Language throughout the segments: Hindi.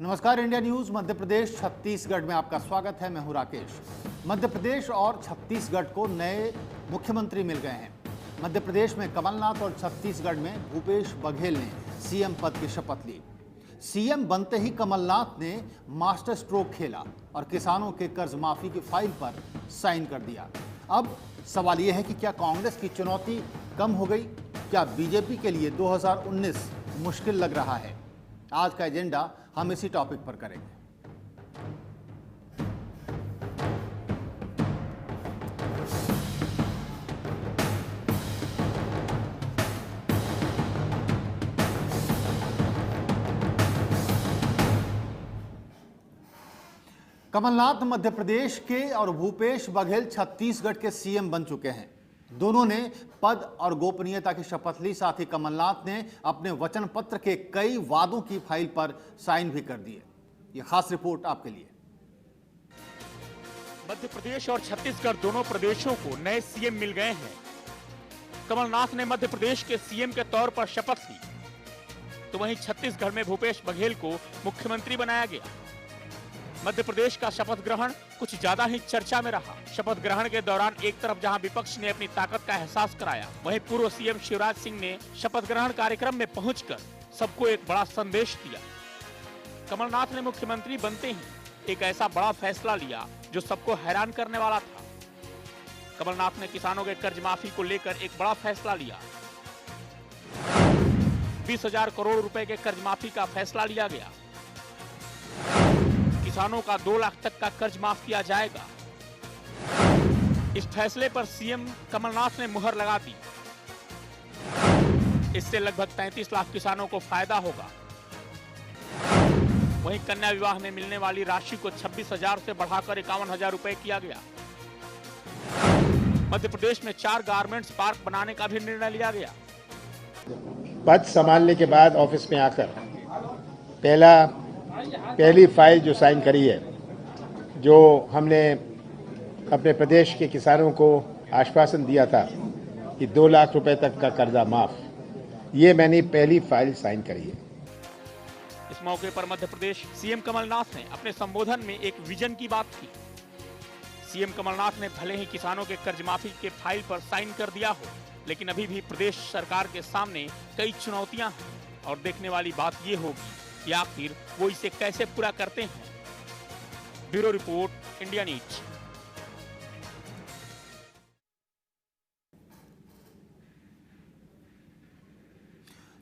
नमस्कार, इंडिया न्यूज मध्य प्रदेश छत्तीसगढ़ में आपका स्वागत है। मैं हूं राकेश। मध्य प्रदेश और छत्तीसगढ़ को नए मुख्यमंत्री मिल गए हैं। मध्य प्रदेश में कमलनाथ और छत्तीसगढ़ में भूपेश बघेल ने सीएम पद की शपथ ली। सीएम बनते ही कमलनाथ ने मास्टर स्ट्रोक खेला और किसानों के कर्ज माफी की फाइल पर साइन कर दिया। अब सवाल यह है कि क्या कांग्रेस की चुनौती कम हो गई? क्या बीजेपी के लिए 2019 मुश्किल लग रहा है? आज का एजेंडा हम इसी टॉपिक पर करेंगे। कमलनाथ मध्य प्रदेश के और भूपेश बघेल छत्तीसगढ़ के सीएम बन चुके हैं। दोनों ने पद और गोपनीयता की शपथ ली। साथ ही कमलनाथ ने अपने वचन पत्र के कई वादों की फाइल पर साइन भी कर दिए। यह खास रिपोर्ट आपके लिए। मध्य प्रदेश और छत्तीसगढ़ दोनों प्रदेशों को नए सीएम मिल गए हैं। कमलनाथ ने मध्य प्रदेश के सीएम के तौर पर शपथ ली, तो वहीं छत्तीसगढ़ में भूपेश बघेल को मुख्यमंत्री बनाया गया। मध्य प्रदेश का शपथ ग्रहण कुछ ज्यादा ही चर्चा में रहा। शपथ ग्रहण के दौरान एक तरफ जहां विपक्ष ने अपनी ताकत का एहसास कराया, वहीं पूर्व सीएम शिवराज सिंह ने शपथ ग्रहण कार्यक्रम में पहुंचकर सबको एक बड़ा संदेश दिया। कमलनाथ ने मुख्यमंत्री बनते ही एक ऐसा बड़ा फैसला लिया जो सबको हैरान करने वाला था। कमलनाथ ने किसानों के कर्ज माफी को लेकर एक बड़ा फैसला लिया। 20,000 करोड़ रुपए के कर्ज माफी का फैसला लिया गया। किसानों का 2 लाख तक का कर्ज माफ किया जाएगा। इस फैसले पर सीएम कमलनाथ ने मुहर लगा दी। इससे लगभग 33 लाख किसानों को फायदा होगा। वहीं कन्या विवाह में मिलने वाली राशि को 26,000 से बढ़ाकर 51,000 रुपए किया गया। मध्य प्रदेश में 4 गारमेंट्स पार्क बनाने का भी निर्णय लिया गया। पद संभालने के बाद ऑफिस में आकर पहली फाइल जो साइन करी है, जो हमने अपने प्रदेश के किसानों को आश्वासन दिया था कि 2 लाख रुपए तक का कर्जा माफ, ये मैंने पहली फाइल साइन करी है। इस मौके पर मध्य प्रदेश सीएम कमलनाथ ने अपने संबोधन में एक विजन की बात की। सीएम कमलनाथ ने भले ही किसानों के कर्ज माफी के फाइल पर साइन कर दिया हो, लेकिन अभी भी प्रदेश सरकार के सामने कई चुनौतियां हैं और देखने वाली बात ये होगी कि आखिर वो इसे कैसे पूरा करते हैं। Bureau report, India news.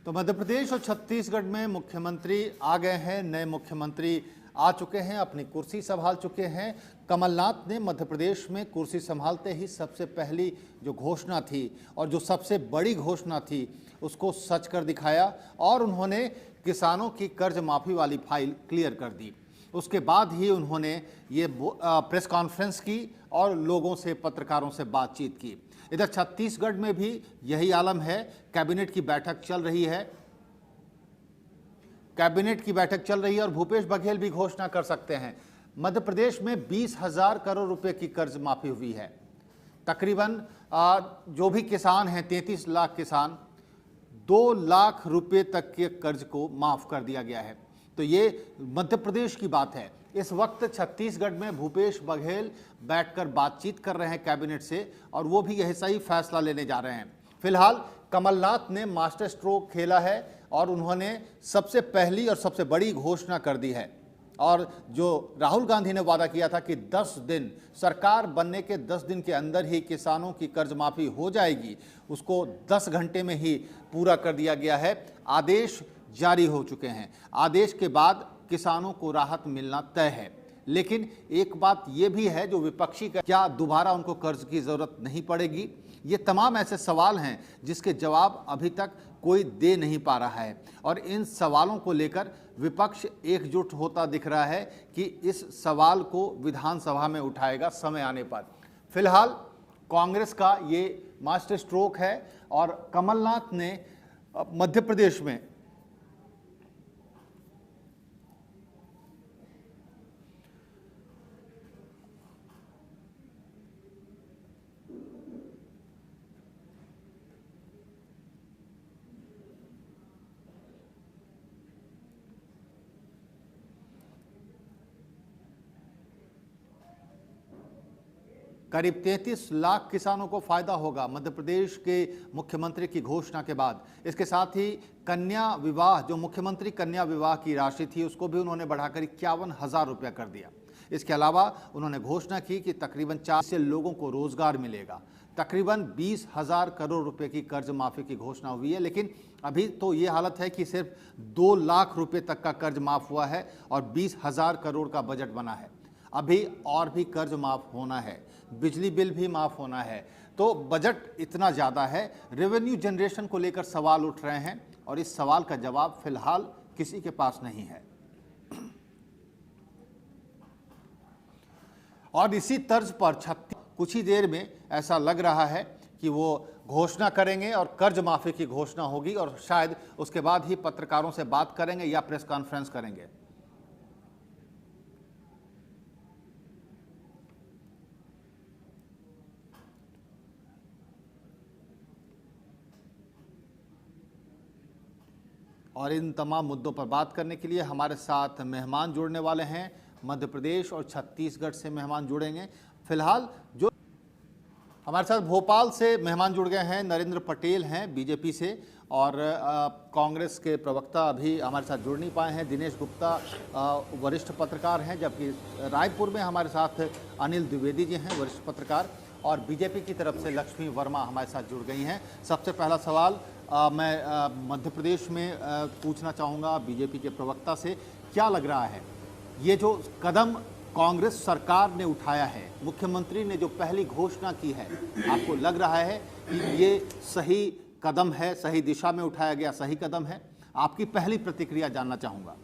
तो मध्य प्रदेश और छत्तीसगढ़ में मुख्यमंत्री आ गए हैं। नए मुख्यमंत्री आ चुके हैं, अपनी कुर्सी संभाल चुके हैं। कमलनाथ ने मध्य प्रदेश में कुर्सी संभालते ही सबसे पहली जो घोषणा थी और जो सबसे बड़ी घोषणा थी उसको सच कर दिखाया और उन्होंने किसानों की कर्ज माफी वाली फाइल क्लियर कर दी। उसके बाद ही उन्होंने ये प्रेस कॉन्फ्रेंस की और लोगों से, पत्रकारों से बातचीत की। इधर छत्तीसगढ़ में भी यही आलम है। कैबिनेट की बैठक चल रही है। कैबिनेट की बैठक चल रही है और भूपेश बघेल भी घोषणा कर सकते हैं। मध्य प्रदेश में 20,000 करोड़ रुपए की कर्ज माफी हुई है। तकरीबन जो भी किसान हैं, 33 लाख किसान, 2 लाख रुपए तक के कर्ज को माफ कर दिया गया है। तो ये मध्य प्रदेश की बात है। इस वक्त छत्तीसगढ़ में भूपेश बघेल बैठकर बातचीत कर रहे हैं कैबिनेट से और वो भी यही सही फैसला लेने जा रहे हैं। फिलहाल कमलनाथ ने मास्टर स्ट्रोक खेला है और उन्होंने सबसे पहली और सबसे बड़ी घोषणा कर दी है। और जो राहुल गांधी ने वादा किया था कि 10 दिन, सरकार बनने के 10 दिन के अंदर ही किसानों की कर्ज माफी हो जाएगी, उसको 10 घंटे में ही पूरा कर दिया गया है। आदेश जारी हो चुके हैं। आदेश के बाद किसानों को राहत मिलना तय है। लेकिन एक बात यह भी है जो विपक्षी का, क्या दोबारा उनको कर्ज की जरूरत नहीं पड़ेगी? ये तमाम ऐसे सवाल हैं जिसके जवाब अभी तक कोई दे नहीं पा रहा है और इन सवालों को लेकर विपक्ष एकजुट होता दिख रहा है कि इस सवाल को विधानसभा में उठाएगा समय आने पर। फिलहाल कांग्रेस का ये मास्टर स्ट्रोक है और कमलनाथ ने मध्य प्रदेश में करीब 33 लाख किसानों को फायदा होगा मध्य प्रदेश के मुख्यमंत्री की घोषणा के बाद। इसके साथ ही कन्या विवाह, जो मुख्यमंत्री कन्या विवाह की राशि थी, उसको भी उन्होंने बढ़ाकर 51,000 रुपया कर दिया। इसके अलावा उन्होंने घोषणा की कि तकरीबन 4 से लोगों को रोजगार मिलेगा। तकरीबन 20,000 करोड़ रुपए की कर्ज माफी की घोषणा हुई है, लेकिन अभी तो ये हालत है कि सिर्फ 2 लाख रुपए तक का कर्ज माफ हुआ है और 20,000 करोड़ का बजट बना है। अभी और भी कर्ज माफ होना है, बिजली बिल भी माफ होना है। तो बजट इतना ज़्यादा है, रेवेन्यू जनरेशन को लेकर सवाल उठ रहे हैं और इस सवाल का जवाब फिलहाल किसी के पास नहीं है। और इसी तर्ज पर कुछ ही देर में ऐसा लग रहा है कि वो घोषणा करेंगे और कर्ज माफी की घोषणा होगी और शायद उसके बाद ही पत्रकारों से बात करेंगे या प्रेस कॉन्फ्रेंस करेंगे। और इन तमाम मुद्दों पर बात करने के लिए हमारे साथ मेहमान जुड़ने वाले हैं। मध्य प्रदेश और छत्तीसगढ़ से मेहमान जुड़ेंगे। फिलहाल जो हमारे साथ भोपाल से मेहमान जुड़ गए हैं, नरेंद्र पटेल हैं बीजेपी से, और कांग्रेस के प्रवक्ता अभी हमारे साथ जुड़ नहीं पाए हैं, दिनेश गुप्ता वरिष्ठ पत्रकार हैं, जबकि रायपुर में हमारे साथ अनिल द्विवेदी जी हैं वरिष्ठ पत्रकार, और बीजेपी की तरफ से लक्ष्मी वर्मा हमारे साथ जुड़ गई हैं। सबसे पहला सवाल मैं मध्य प्रदेश में पूछना चाहूँगा बीजेपी के प्रवक्ता से, क्या लग रहा है ये जो कदम कांग्रेस सरकार ने उठाया है, मुख्यमंत्री ने जो पहली घोषणा की है, आपको लग रहा है कि ये सही कदम है, सही दिशा में उठाया गया सही कदम है? आपकी पहली प्रतिक्रिया जानना चाहूँगा।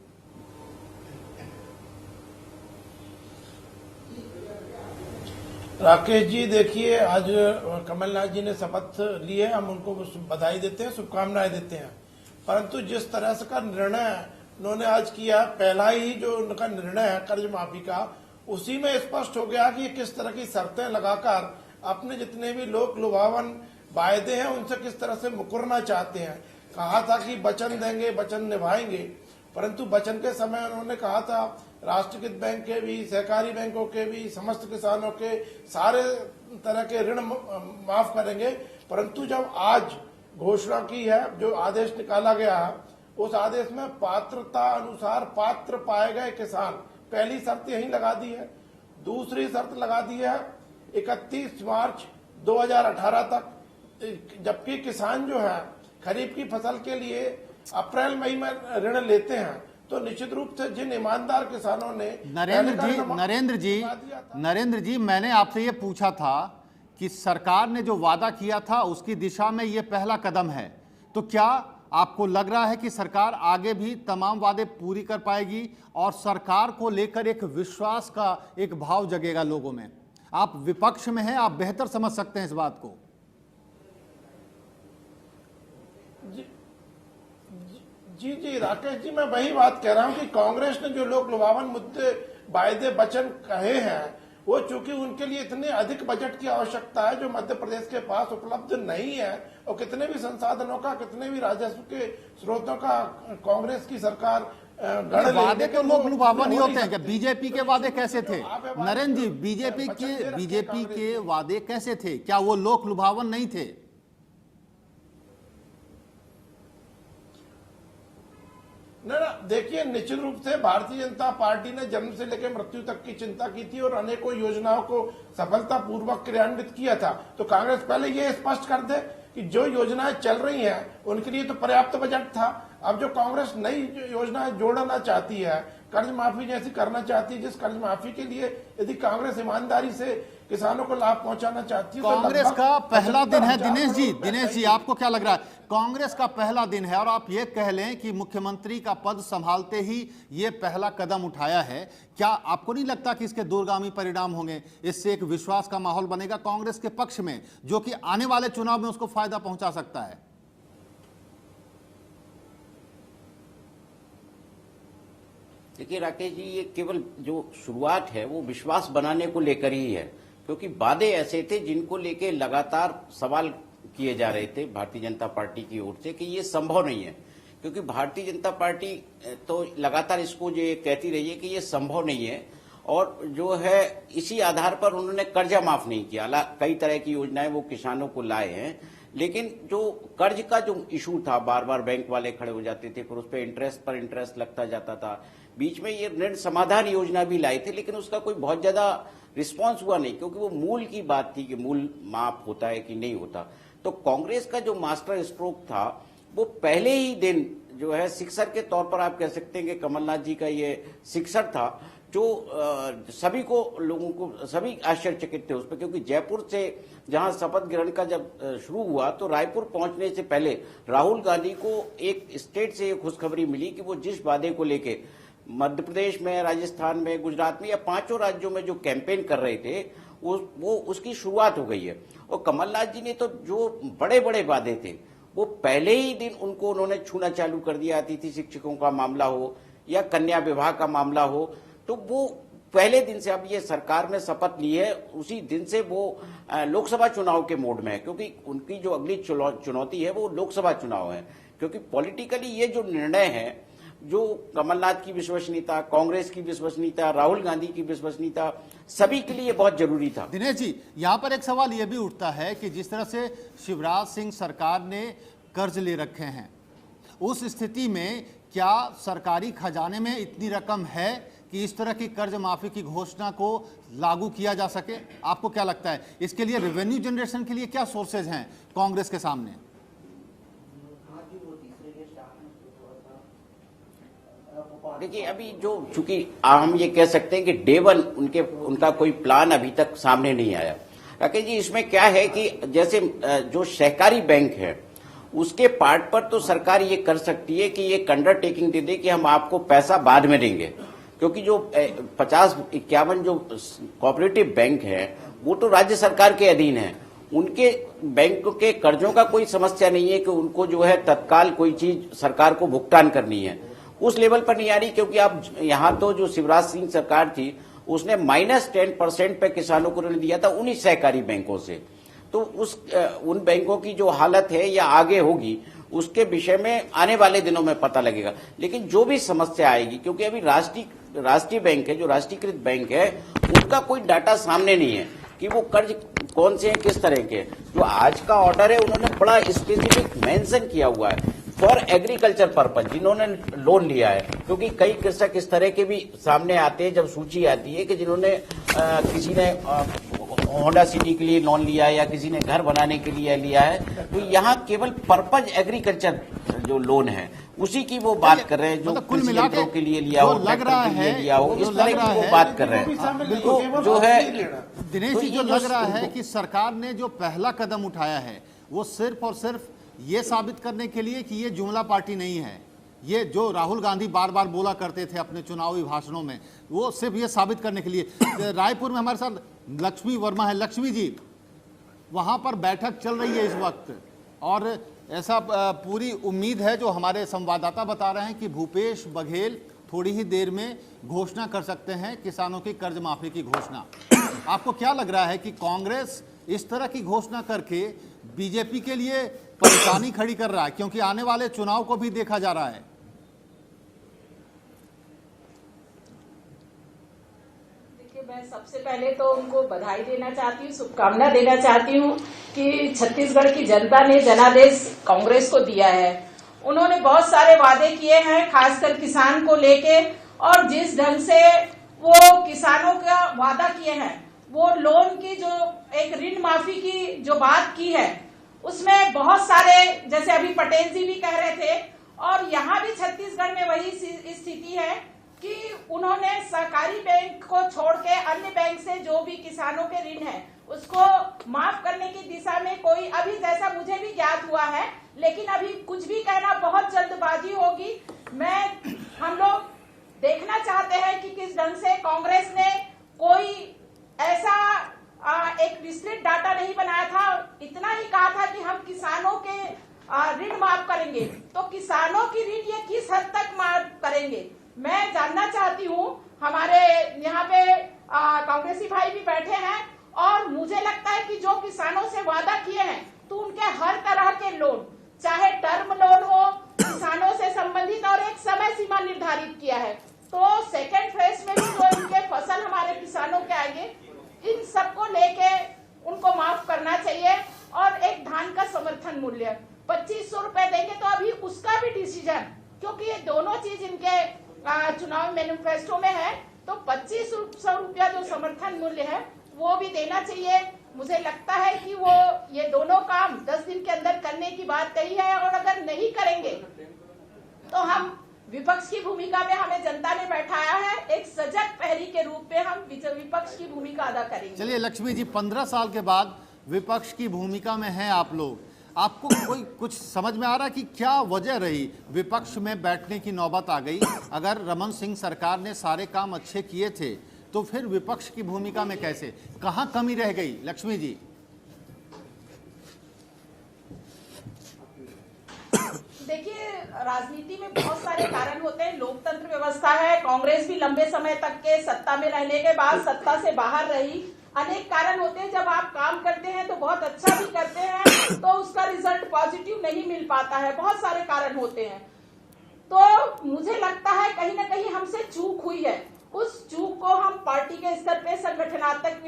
राकेश जी, देखिए, आज कमलनाथ जी ने शपथ ली है, हम उनको बधाई देते हैं, शुभकामनाएं देते हैं। परंतु जिस तरह से का निर्णय उन्होंने आज किया, पहला ही जो उनका निर्णय है कर्ज माफी का, उसी में स्पष्ट हो गया कि किस तरह की शर्तें लगाकर अपने जितने भी लोक लुभावन वायदे हैं उनसे किस तरह से मुकरना चाहते हैं। कहा था कि वचन देंगे, वचन निभाएंगे, परंतु वचन के समय उन्होंने कहा था राष्ट्रीयकृत बैंक के भी, सहकारी बैंकों के भी, समस्त किसानों के सारे तरह के ऋण माफ करेंगे। परंतु जब आज घोषणा की है, जो आदेश निकाला गया है, उस आदेश में पात्रता अनुसार पात्र पाए गए किसान, पहली शर्त यही लगा दी है। दूसरी शर्त लगा दी है 31 मार्च 2018 तक, जबकि किसान जो है खरीफ की फसल के लिए अप्रैल मई में ऋण लेते हैं, तो निश्चित रूप से जिन ईमानदार किसानों ने नरेंद्र जी, मैंने आपसे ये पूछा था कि सरकार ने जो वादा किया था उसकी दिशा में ये पहला कदम है, तो क्या आपको लग रहा है कि सरकार आगे भी तमाम वादे पूरी कर पाएगी और सरकार को लेकर एक विश्वास का एक भाव जगेगा लोगों में? आप विपक्ष में हैं, आप बेहतर समझ सकते हैं इस बात को। जी राकेश जी, मैं वही बात कह रहा हूं कि कांग्रेस ने जो लोक लुभावन मुद्दे, वायदे, वचन कहे हैं, वो चूंकि उनके लिए इतने अधिक बजट की आवश्यकता है जो मध्य प्रदेश के पास उपलब्ध नहीं है, और कितने भी संसाधनों का, कितने भी राजस्व के स्रोतों का कांग्रेस की सरकार वादे तो लोक लुभावन ही होते हैं क्या? बीजेपी के वादे कैसे थे नरेंद्र जी? बीजेपी के वादे कैसे थे? क्या वो लोक लुभावन नहीं थे? ना, देखिए, निश्चित रूप से भारतीय जनता पार्टी ने जन्म से लेकर मृत्यु तक की चिंता की थी और अनेकों योजनाओं को सफलतापूर्वक क्रियान्वित किया था। तो कांग्रेस पहले ये स्पष्ट कर दे कि जो योजनाएं चल रही हैं उनके लिए तो पर्याप्त बजट था। अब जो कांग्रेस नई योजनाएं जोड़ना चाहती है, कर्ज माफी जैसी करना चाहती है, जिस कर्ज माफी के लिए यदि कांग्रेस ईमानदारी से किसानों को लाभ पहुंचाना चाहती है, कांग्रेस का पहला दिन है। दिनेश जी, आपको क्या लग रहा है? कांग्रेस का पहला दिन है और आप ये कह लें कि मुख्यमंत्री का पद संभालते ही ये पहला कदम उठाया है, क्या आपको नहीं लगता कि इसके दूरगामी परिणाम होंगे? इससे एक विश्वास का माहौल बनेगा कांग्रेस के पक्ष में, जो कि आने वाले चुनाव में उसको फायदा पहुंचा सकता है। देखिए राकेश जी, ये केवल जो शुरुआत है वो विश्वास बनाने को लेकर ही है, क्योंकि वादे ऐसे थे जिनको लेके लगातार सवाल किए जा रहे थे भारतीय जनता पार्टी की ओर से कि ये संभव नहीं है, क्योंकि भारतीय जनता पार्टी तो लगातार इसको ये कहती रही है कि ये संभव नहीं है। और जो है इसी आधार पर उन्होंने कर्जा माफ नहीं किया। कई तरह की योजनाएं वो किसानों को लाए हैं, लेकिन जो कर्ज का जो इशू था, बार बार बैंक वाले खड़े हो जाते थे, फिर उस पर इंटरेस्ट लगता जाता था। बीच में ये ऋण समाधान योजना भी लाए थे, लेकिन उसका कोई बहुत ज्यादा रिस्पांस हुआ नहीं, क्योंकि वो मूल की बात थी कि मूल माफ होता है कि नहीं होता। तो कांग्रेस का जो मास्टर स्ट्रोक था वो पहले ही दिन जो है सिक्सर के तौर पर आप कह सकते हैं कि कमलनाथ जी का ये सिक्सर था, जो सभी लोगों को सभी आश्चर्यचकित थे उस पर, क्योंकि जयपुर से जहां शपथ ग्रहण का जब शुरू हुआ तो रायपुर पहुंचने से पहले राहुल गांधी को एक स्टेट से खुशखबरी मिली कि वो जिस वादे को लेके मध्य प्रदेश में, राजस्थान में, गुजरात में या 5 राज्यों में जो कैंपेन कर रहे थे वो उसकी शुरुआत हो गई है। और कमलनाथ जी ने तो जो बड़े बड़े वादे थे वो पहले ही दिन उन्होंने छूना चालू कर दिया। अतिथि शिक्षकों का मामला हो या कन्या विवाह का मामला हो, तो वो पहले दिन से, अब ये सरकार में शपथ ली है उसी दिन से वो लोकसभा चुनाव के मोड में है, क्योंकि उनकी जो अगली चुनौती है वो लोकसभा चुनाव है। क्योंकि पॉलिटिकली ये जो निर्णय है, जो कमलनाथ की विश्वसनीयता, कांग्रेस की विश्वसनीयता, राहुल गांधी की विश्वसनीयता, सभी के लिए बहुत जरूरी था। दिनेश जी, यहां पर एक सवाल यह भी उठता है कि जिस तरह से शिवराज सिंह सरकार ने कर्ज ले रखे हैं, उस स्थिति में क्या सरकारी खजाने में इतनी रकम है कि इस तरह की कर्ज माफी की घोषणा को लागू किया जा सके? आपको क्या लगता है, इसके लिए रेवेन्यू जनरेशन के लिए क्या सोर्सेज हैं कांग्रेस के सामने? देखिए, अभी जो चूंकि हम ये कह सकते हैं कि डे वन उनका कोई प्लान अभी तक सामने नहीं आया। राकेश जी, इसमें क्या है कि जैसे जो सहकारी बैंक है उसके पार्ट पर तो सरकार ये कर सकती है कि ये अंडरटेकिंग दे दे कि हम आपको पैसा बाद में देंगे, क्योंकि जो 50-51 जो कोऑपरेटिव बैंक है वो तो राज्य सरकार के अधीन है। उनके बैंक के कर्जों का कोई समस्या नहीं है कि उनको जो है तत्काल कोई चीज सरकार को भुगतान करनी है, उस लेवल पर नहीं आ रही। क्योंकि आप यहाँ तो जो शिवराज सिंह सरकार थी उसने -10% पे किसानों को ऋण दिया था उन्हीं सहकारी बैंकों से। तो उन बैंकों की जो हालत है या आगे होगी उसके विषय में आने वाले दिनों में पता लगेगा। लेकिन जो भी समस्या आएगी, क्योंकि अभी राष्ट्रीय बैंक है, जो राष्ट्रीयकृत बैंक है, उनका कोई डाटा सामने नहीं है कि वो कर्ज कौन से हैं, किस तरह के। जो आज का ऑर्डर है उन्होंने बड़ा स्पेसिफिक मेंशन किया हुआ है फॉर एग्रीकल्चर पर्पज, जिन्होंने लोन लिया है। क्योंकि कई कृषक इस तरह के भी सामने आते हैं, जब सूची आती है कि जिन्होंने किसी ने होंडा सिटी के लिए लोन लिया है या किसी ने घर बनाने के लिए लिया है, तो यहाँ केवल पर्पज एग्रीकल्चर जो लोन है उसी की वो बात कर रहे हैं। जो कुल मिला के लिए लिया हो, लग रहा है लिया हो, इस तरह की वो बात कर रहे हैं। तो जो है दिनेश जी, जो लग रहा है कि सरकार ने जो पहला कदम उठाया है वो सिर्फ और सिर्फ ये साबित करने के लिए कि ये जुमला पार्टी नहीं है, ये जो राहुल गांधी बार बार बोला करते थे अपने चुनावी भाषणों में, वो सिर्फ ये साबित करने के लिए। रायपुर में हमारे साथ लक्ष्मी वर्मा है। लक्ष्मी जी, वहां पर बैठक चल रही है इस वक्त और ऐसा पूरी उम्मीद है, जो हमारे संवाददाता बता रहे हैं, कि भूपेश बघेल थोड़ी ही देर में घोषणा कर सकते हैं किसानों की कर्ज माफी की घोषणा। आपको क्या लग रहा है कि कांग्रेस इस तरह की घोषणा करके बीजेपी के लिए परेशानी खड़ी कर रहा है, क्योंकि आने वाले चुनाव को भी देखा जा रहा है? देखिए, मैं सबसे पहले तो उनको बधाई देना चाहती हूँ, शुभकामना देना चाहती हूँ कि छत्तीसगढ़ की जनता ने जनादेश कांग्रेस को दिया है। उन्होंने बहुत सारे वादे किए हैं, खासकर किसान को लेके, और जिस ढंग से वो किसानों का वादा किए हैं, वो लोन की जो एक ऋण माफी की जो बात की है, उसमें बहुत सारे, जैसे अभी पटेल जी भी कह रहे थे, और यहाँ भी छत्तीसगढ़ में वही स्थिति है कि उन्होंने सहकारी बैंक को छोड़ के अन्य बैंक से जो भी किसानों के ऋण है उसको माफ करने की दिशा में कोई, अभी जैसा मुझे भी ज्ञात हुआ है, लेकिन अभी कुछ भी कहना बहुत जल्दबाजी होगी। हम लोग देखना चाहते हैं कि किस ढंग से कांग्रेस ने कोई ऐसा एक विस्तृत डाटा नहीं बनाया था। इतना ही कहा था कि हम किसानों के ऋण माफ करेंगे, तो किसानों की ऋण ये किस हद तक माफ करेंगे, मैं जानना चाहती हूँ। हमारे यहाँ पे कांग्रेसी भाई भी बैठे हैं, और मुझे लगता है कि जो किसानों से वादा किए हैं, तो उनके हर तरह के लोन, चाहे टर्म लोन हो, किसानों से संबंधित, और एक समय सीमा निर्धारित किया है। तो सेकेंड फेज में भी जो इनके फसल हमारे चुनाव मैनिफेस्टो में है, तो 2500 रुपया जो समर्थन मूल्य है वो भी देना चाहिए। मुझे लगता है कि वो ये दोनों काम 10 दिन के अंदर करने की बात कही है, और अगर नहीं करेंगे तो हम विपक्ष की भूमिका में हमें जनता ने बैठाया है, एक सजग प्रहरी के रूप में हम विपक्ष की भूमिका अदा करेंगे। चलिए लक्ष्मी जी, 15 साल के बाद विपक्ष की भूमिका में हैं आप लोग, आपको कोई कुछ समझ में आ रहा कि क्या वजह रही विपक्ष में बैठने की नौबत आ गई? अगर रमन सिंह सरकार ने सारे काम अच्छे किए थे तो फिर विपक्ष की भूमिका में कैसे, कहां कमी रह गई? लक्ष्मी जी। देखिए, राजनीति में बहुत सारे कारण होते हैं, लोकतंत्र व्यवस्था है। कांग्रेस भी लंबे समय तक के सत्ता में रहने के बाद सत्ता से बाहर रही। अनेक कारण होते हैं, जब आप काम करते हैं तो बहुत अच्छा भी करते हैं तो उसका रिजल्ट पॉजिटिव नहीं मिल पाता है, बहुत सारे कारण होते हैं। तो मुझे लगता है कहीं ना कहीं हमसे चूक हुई है। उस चूक को हम पार्टी के स्तर पे, संगठनात्मक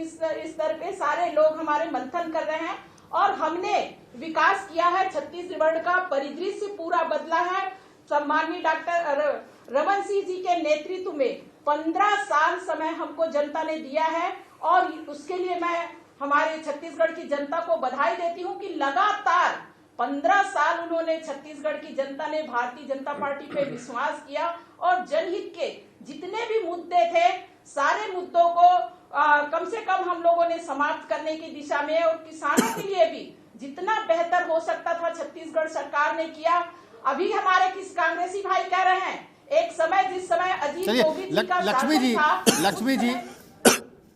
स्तर पे सारे लोग हमारे मंथन कर रहे हैं, और हमने विकास किया है। छत्तीसगढ़ का परिदृश्य पूरा बदला है। सम्माननीय डॉक्टर रमन सिंह जी के नेतृत्व में 15 साल समय हमको जनता ने दिया है, और उसके लिए मैं हमारे छत्तीसगढ़ की जनता को बधाई देती हूं कि लगातार 15 साल उन्होंने, छत्तीसगढ़ की जनता ने भारतीय जनता पार्टी पे विश्वास किया, और जनहित के जितने भी मुद्दे थे सारे मुद्दों को कम से कम हम लोगों ने समाप्त करने की दिशा में, और किसानों के लिए भी जितना बेहतर हो सकता था छत्तीसगढ़ सरकार ने किया। अभी हमारे किस कांग्रेसी भाई कह रहे हैं, एक समय जिस समय अजीत जोगी जी का लक्ष्मी जी,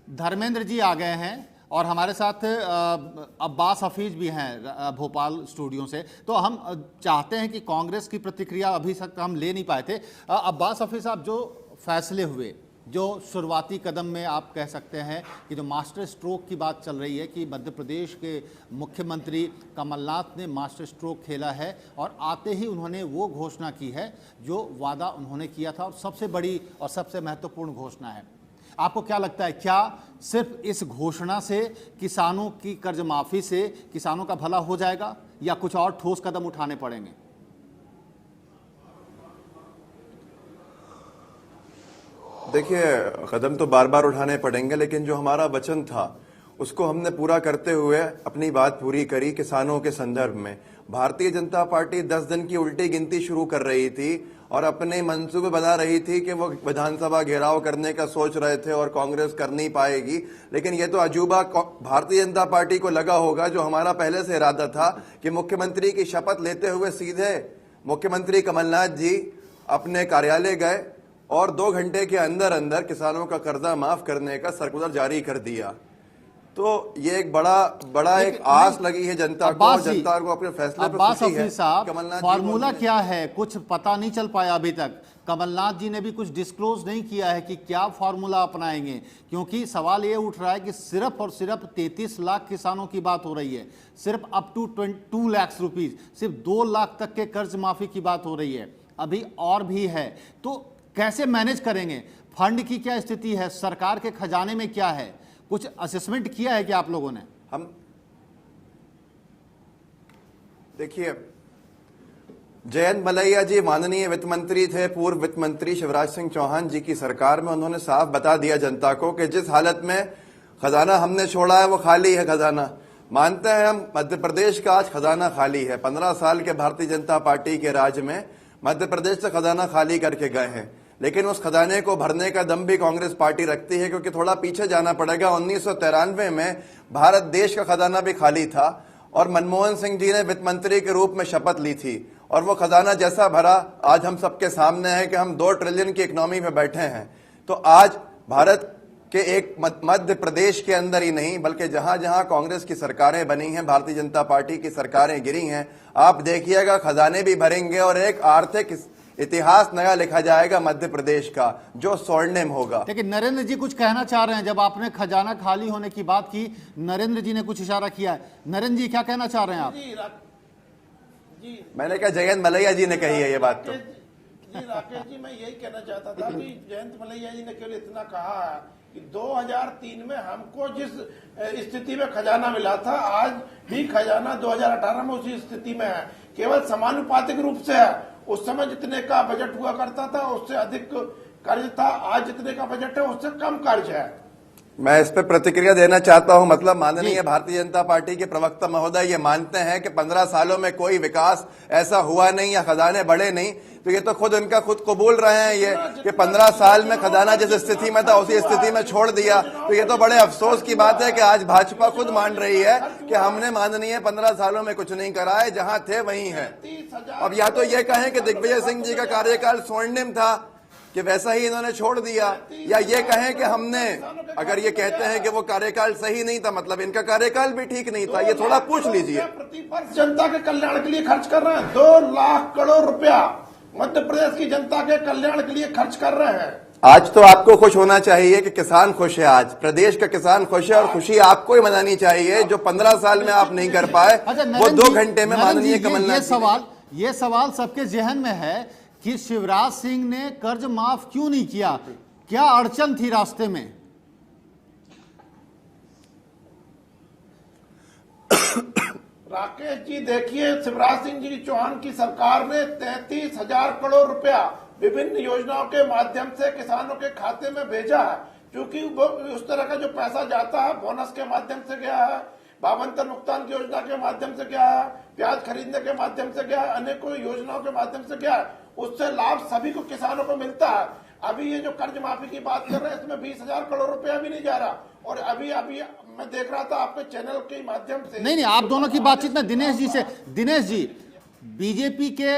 धर्मेंद्र जी आ गए हैं और हमारे साथ अब्बास हफीज भी हैं भोपाल स्टूडियो से, तो हम चाहते हैं कि कांग्रेस की प्रतिक्रिया अभी तक हम ले नहीं पाए थे। अब्बास हफीज साहब, जो फैसले हुए, जो शुरुआती कदम में आप कह सकते हैं कि जो मास्टर स्ट्रोक की बात चल रही है कि मध्य प्रदेश के मुख्यमंत्री कमलनाथ ने मास्टर स्ट्रोक खेला है, और आते ही उन्होंने वो घोषणा की है जो वादा उन्होंने किया था, और सबसे बड़ी और सबसे महत्वपूर्ण घोषणा है। आपको क्या लगता है, क्या सिर्फ इस घोषणा से, किसानों की कर्ज माफी से किसानों का भला हो जाएगा, या कुछ और ठोस कदम उठाने पड़ेंगे? देखिए, कदम तो बार बार उठाने पड़ेंगे, लेकिन जो हमारा वचन था उसको हमने पूरा करते हुए अपनी बात पूरी करी। किसानों के संदर्भ में भारतीय जनता पार्टी 10 दिन की उल्टी गिनती शुरू कर रही थी और अपने मंसूबे बना रही थी कि वो विधानसभा घेराव करने का सोच रहे थे और कांग्रेस कर नहीं पाएगी। लेकिन ये तो अजूबा भारतीय जनता पार्टी को लगा होगा, जो हमारा पहले से इरादा था कि मुख्यमंत्री की शपथ लेते हुए सीधे मुख्यमंत्री कमलनाथ जी अपने कार्यालय गए और 2 घंटे के अंदर अंदर किसानों का कर्जा माफ करने का सर्कुलर जारी कर दिया। तो ये एक बड़ा एक आस लगी है जनता को अपने फैसले पर खुशी है। साहब, फार्मूला क्या है, कुछ पता नहीं चल पाया अभी तक। कमलनाथ जी ने भी कुछ डिस्क्लोज नहीं किया है कि क्या फार्मूला अपनाएंगे, क्योंकि सवाल ये उठ रहा है कि सिर्फ और सिर्फ 33 लाख किसानों की बात हो रही है, सिर्फ अप टू 2 लाख रुपीज, सिर्फ 2 लाख तक के कर्ज माफी की बात हो रही है, अभी और भी है। तो कैसे मैनेज करेंगे? फंड की क्या स्थिति है, सरकार के खजाने में क्या है, कुछ असेसमेंट किया है क्या आप लोगों ने? हम देखिए, जयंत मलैया जी माननीय वित्त मंत्री थे, पूर्व वित्त मंत्री शिवराज सिंह चौहान जी की सरकार में। उन्होंने साफ बता दिया जनता को कि जिस हालत में खजाना हमने छोड़ा है वो खाली है खजाना। मानते हैं हम, मध्य प्रदेश का आज खजाना खाली है। 15 साल के भारतीय जनता पार्टी के राज में मध्य प्रदेश से खजाना खाली करके गए हैं, लेकिन उस खजाने को भरने का दम भी कांग्रेस पार्टी रखती है, क्योंकि थोड़ा पीछे जाना पड़ेगा। 1993 में भारत देश का खजाना भी खाली था और मनमोहन सिंह जी ने वित्त मंत्री के रूप में शपथ ली थी, और वो खजाना जैसा भरा आज हम सबके सामने है कि हम 2 ट्रिलियन की इकोनॉमी में बैठे हैं। तो आज भारत के एक मध्य प्रदेश के अंदर ही नहीं, बल्कि जहां जहां कांग्रेस की सरकारें बनी हैं, भारतीय जनता पार्टी की सरकारें गिरी हैं, आप देखिएगा खजाने भी भरेंगे और एक आर्थिक इतिहास नया लिखा जाएगा मध्य प्रदेश का, जो स्वर्णिम होगा। लेकिन नरेंद्र जी कुछ कहना चाह रहे हैं, जब आपने खजाना खाली होने की बात की, नरेंद्र जी ने कुछ इशारा किया है। नरेंद्र जी क्या कहना चाह रहे हैं आप? जी, मैंने कहा जयंत मलैया जी ने कही है ये बात। तो जी राकेश जी, मैं यही कहना चाहता था कि जयंत मलैया जी ने केवल इतना कहा है कि 2003 में हमको जिस स्थिति में खजाना मिला था, आज भी खजाना 2018 में उसी स्थिति में है, केवल समानुपातिक रूप से है। उस समय जितने का बजट हुआ करता था उससे अधिक कर्ज था, आज जितने का बजट है उससे कम कर्ज है। मैं इस पर प्रतिक्रिया देना चाहता हूं। मतलब माननीय भारतीय जनता पार्टी के प्रवक्ता महोदय ये मानते हैं कि 15 सालों में कोई विकास ऐसा हुआ नहीं या खजाने बढ़े नहीं, तो ये तो खुद इनका खुद कबूल रहे हैं ये कि 15 साल में खजाना जिस स्थिति में था उसी स्थिति में छोड़ दिया। तो ये तो बड़े अफसोस की बात है कि आज भाजपा खुद मान रही है कि हमने माननीय 15 सालों में कुछ नहीं करा है, जहां थे वहीं है। अब या तो ये कहें कि दिग्विजय सिंह जी का कार्यकाल स्वर्णिम था कि वैसा ही इन्होंने छोड़ दिया, या ये कहें कि हमने, अगर ये कहते हैं कि वो कार्यकाल सही नहीं था मतलब इनका कार्यकाल भी ठीक नहीं था, ये थोड़ा पूछ लीजिए। प्रतिवर्ष जनता के कल्याण के लिए खर्च कर रहे हैं, 2 लाख करोड़ रुपया मध्य प्रदेश की जनता के कल्याण के लिए खर्च कर रहे हैं। आज तो आपको खुश होना चाहिए कि किसान खुश है, आज प्रदेश का किसान खुश है और खुशी आपको ही मनानी चाहिए। जो 15 साल में आप नहीं कर पाए वो 2 घंटे में माननीय कमलनाथ। ये सवाल सबके जहन में है कि शिवराज सिंह ने कर्ज माफ क्यों नहीं किया, क्या अड़चन थी रास्ते में? राकेश जी देखिए, शिवराज सिंह जी चौहान की सरकार ने 33,000 करोड़ रुपया विभिन्न योजनाओं के माध्यम से किसानों के खाते में भेजा है। क्योंकि उस तरह का जो पैसा जाता है बोनस के माध्यम से गया है, भावांतर भुगतान की योजना के माध्यम से गया है, प्याज खरीदने के माध्यम से गया है, अनेकों योजनाओं के माध्यम से गया है, उससे लाभ सभी को किसानों को मिलता है। अभी ये जो कर्ज माफी की बात कर रहे हैं इसमें 20,000 करोड़ रुपया भी नहीं जा रहा। और अभी मैं देख रहा था आपके चैनल के माध्यम से, नहीं आप दोनों की बातचीत में दिनेश जी से, दिनेश जी बीजेपी के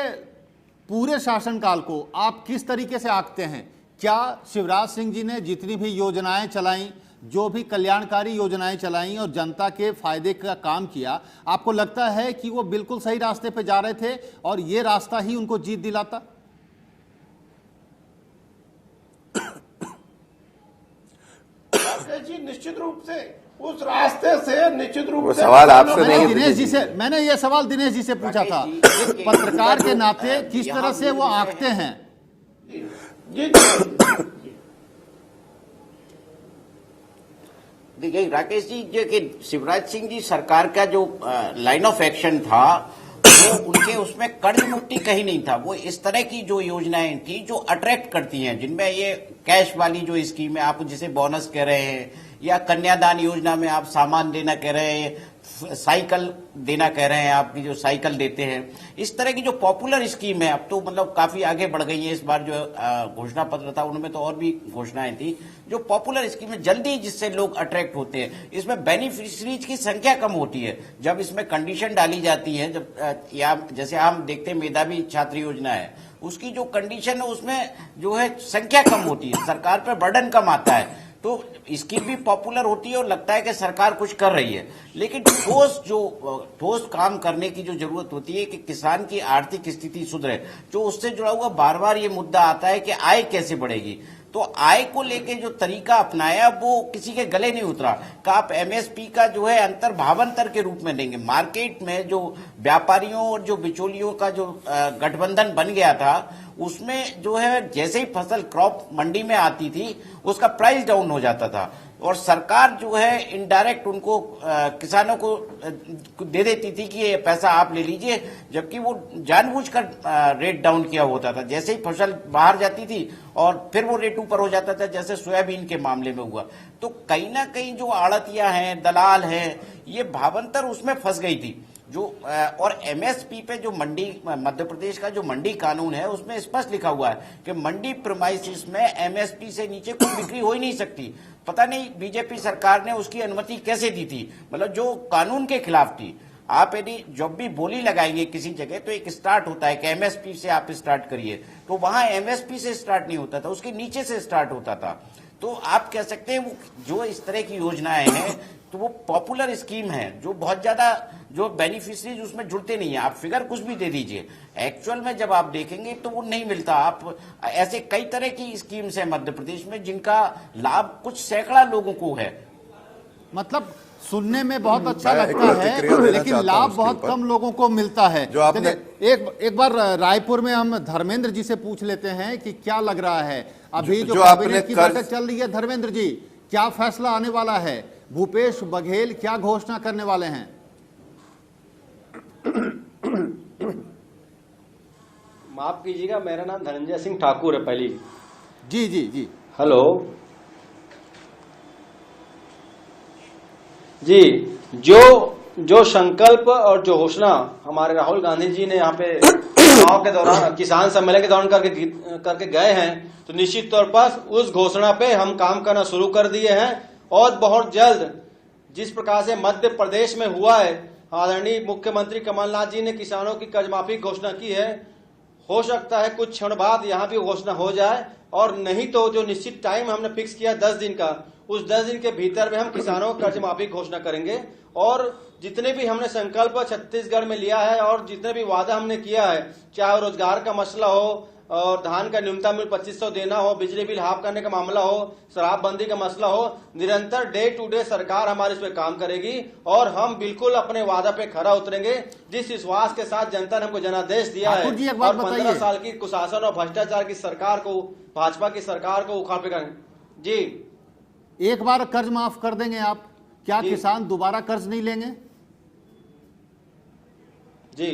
पूरे शासनकाल को आप किस तरीके से आंकते हैं? क्या शिवराज सिंह जी ने जितनी भी योजनाएं चलाई, जो भी कल्याणकारी योजनाएं चलाई और जनता के फायदे का काम किया, आपको लगता है कि वो बिल्कुल सही रास्ते पे जा रहे थे और ये रास्ता ही उनको जीत दिलाता? जी निश्चित रूप से उस रास्ते से निश्चित रूप से सवाल आपसे नहीं, दिनेश जी से मैंने ये सवाल दिनेश जी से पूछा था, एक पत्रकार के नाते किस तरह से वो आंकते हैं? जी देखिए राकेश जी, जो कि शिवराज सिंह जी सरकार का जो लाइन ऑफ एक्शन था वो उनके उसमें कर्ज मुक्ति कहीं नहीं था। वो इस तरह की जो योजनाएं थी जो अट्रैक्ट करती हैं, जिनमें ये कैश वाली जो स्कीम है, आप जिसे बोनस कह रहे हैं, या कन्यादान योजना में आप सामान देना कह रहे हैं, साइकिल देना कह रहे हैं, आपकी जो साइकिल देते हैं, इस तरह की जो पॉपुलर स्कीम है अब तो मतलब काफी आगे बढ़ गई है। इस बार जो घोषणा पत्र था उनमें तो और भी घोषणाएं थी जो पॉपुलर स्कीम है, जल्दी जिससे लोग अट्रैक्ट होते हैं। इसमें बेनिफिशरीज की संख्या कम होती है जब इसमें कंडीशन डाली जाती है। जब या जैसे हम देखते हैं मेधावी छात्र योजना है, उसकी जो कंडीशन है उसमें जो है संख्या कम होती है, सरकार पर बर्डन कम आता है, तो स्कीम भी पॉपुलर होती है और लगता है कि सरकार कुछ कर रही है। लेकिन ठोस काम करने की जो जरूरत होती है कि किसान की आर्थिक स्थिति सुधरे, जो उससे जुड़ा हुआ बार बार ये मुद्दा आता है कि आय कैसे बढ़ेगी। तो आय को लेके जो तरीका अपनाया वो किसी के गले नहीं उतरा। का आप एमएसपी का जो है अंतर भावांतर के रूप में देंगे। मार्केट में जो व्यापारियों और जो बिचौलियों का जो गठबंधन बन गया था, उसमें जो है जैसे ही फसल क्रॉप मंडी में आती थी उसका प्राइस डाउन हो जाता था और सरकार जो है इनडायरेक्ट उनको किसानों को दे देती थी कि ये पैसा आप ले लीजिए, जबकि वो जानबूझकर रेट डाउन किया होता था। जैसे ही फसल बाहर जाती थी और फिर वो रेट ऊपर हो जाता था, जैसे सोयाबीन के मामले में हुआ। तो कहीं ना कहीं जो आड़तियां हैं, दलाल हैं, ये भावांतर उसमें फंस गई थी। जो और एमएसपी पे जो मंडी, मध्य प्रदेश का जो मंडी कानून है उसमें स्पष्ट लिखा हुआ है कि मंडी प्रीमाइसिस में एमएसपी से नीचे कोई बिक्री हो ही नहीं सकती। पता नहीं बीजेपी सरकार ने उसकी अनुमति कैसे दी थी, मतलब जो कानून के खिलाफ थी। आप यदि जब भी बोली लगाएंगे किसी जगह तो एक स्टार्ट होता है कि एमएसपी से आप स्टार्ट करिए, तो वहां एमएसपी से स्टार्ट नहीं होता था, उसके नीचे से स्टार्ट होता था। तो आप कह सकते हैं वो जो इस तरह की योजनाएं हैं तो वो पॉपुलर स्कीम है, जो बहुत ज्यादा जो बेनिफिशरीज उसमें जुड़ते नहीं है। आप फिगर कुछ भी दे दीजिए, एक्चुअल में जब आप देखेंगे तो वो नहीं मिलता। आप ऐसे कई तरह की स्कीम्स हैं मध्य प्रदेश में जिनका लाभ कुछ सैकड़ा लोगों को है। मतलब सुनने में बहुत अच्छा लगता है लेकिन लाभ बहुत कम लोगों को मिलता है। जो आपने एक बार रायपुर में हम धर्मेंद्र जी से पूछ लेते हैं कि क्या लग रहा है अभी जो आपने की बैठक चल रही है। धर्मेंद्र जी, क्या फैसला आने वाला है? भूपेश बघेल क्या घोषणा करने वाले हैं? माफ कीजिएगा, मेरा नाम धनंजय सिंह ठाकुर है। पहली जी जी जी हेलो जी। जो संकल्प और जो घोषणा हमारे राहुल गांधी जी ने यहाँ पे चुनाव के दौरान किसान सम्मेलन के दौरान करके गए हैं, तो निश्चित तौर पर उस घोषणा पे हम काम करना शुरू कर दिए हैं और बहुत जल्द जिस प्रकार से मध्य प्रदेश में हुआ है, आदरणीय मुख्यमंत्री कमलनाथ जी ने किसानों की कर्ज माफी घोषणा की है, हो सकता है कुछ क्षण बाद यहाँ भी घोषणा हो जाए, और नहीं तो जो निश्चित टाइम हमने फिक्स किया 10 दिन का, उस 10 दिन के भीतर में हम किसानों को कर्ज माफी घोषणा करेंगे। और जितने भी हमने संकल्प छत्तीसगढ़ में लिया है और जितने भी वादा हमने किया है, चाहे रोजगार का मसला हो और धान का न्यूनतम मूल्य 2500 देना हो, बिजली बिल हाफ करने का मामला हो, शराबबंदी का मसला हो, निरंतर डे टू डे सरकार हमारे इस पे काम करेगी और हम बिल्कुल अपने वादा पे खरा उतरेंगे। जिस विश्वास के साथ जनता ने हमको जनादेश दिया है और 15 साल की कुशासन और भ्रष्टाचार की सरकार को, भाजपा की सरकार को उखाड़ फेंकेंगे। जी, एक बार कर्ज माफ कर देंगे आप, क्या किसान दोबारा कर्ज नहीं लेंगे? जी,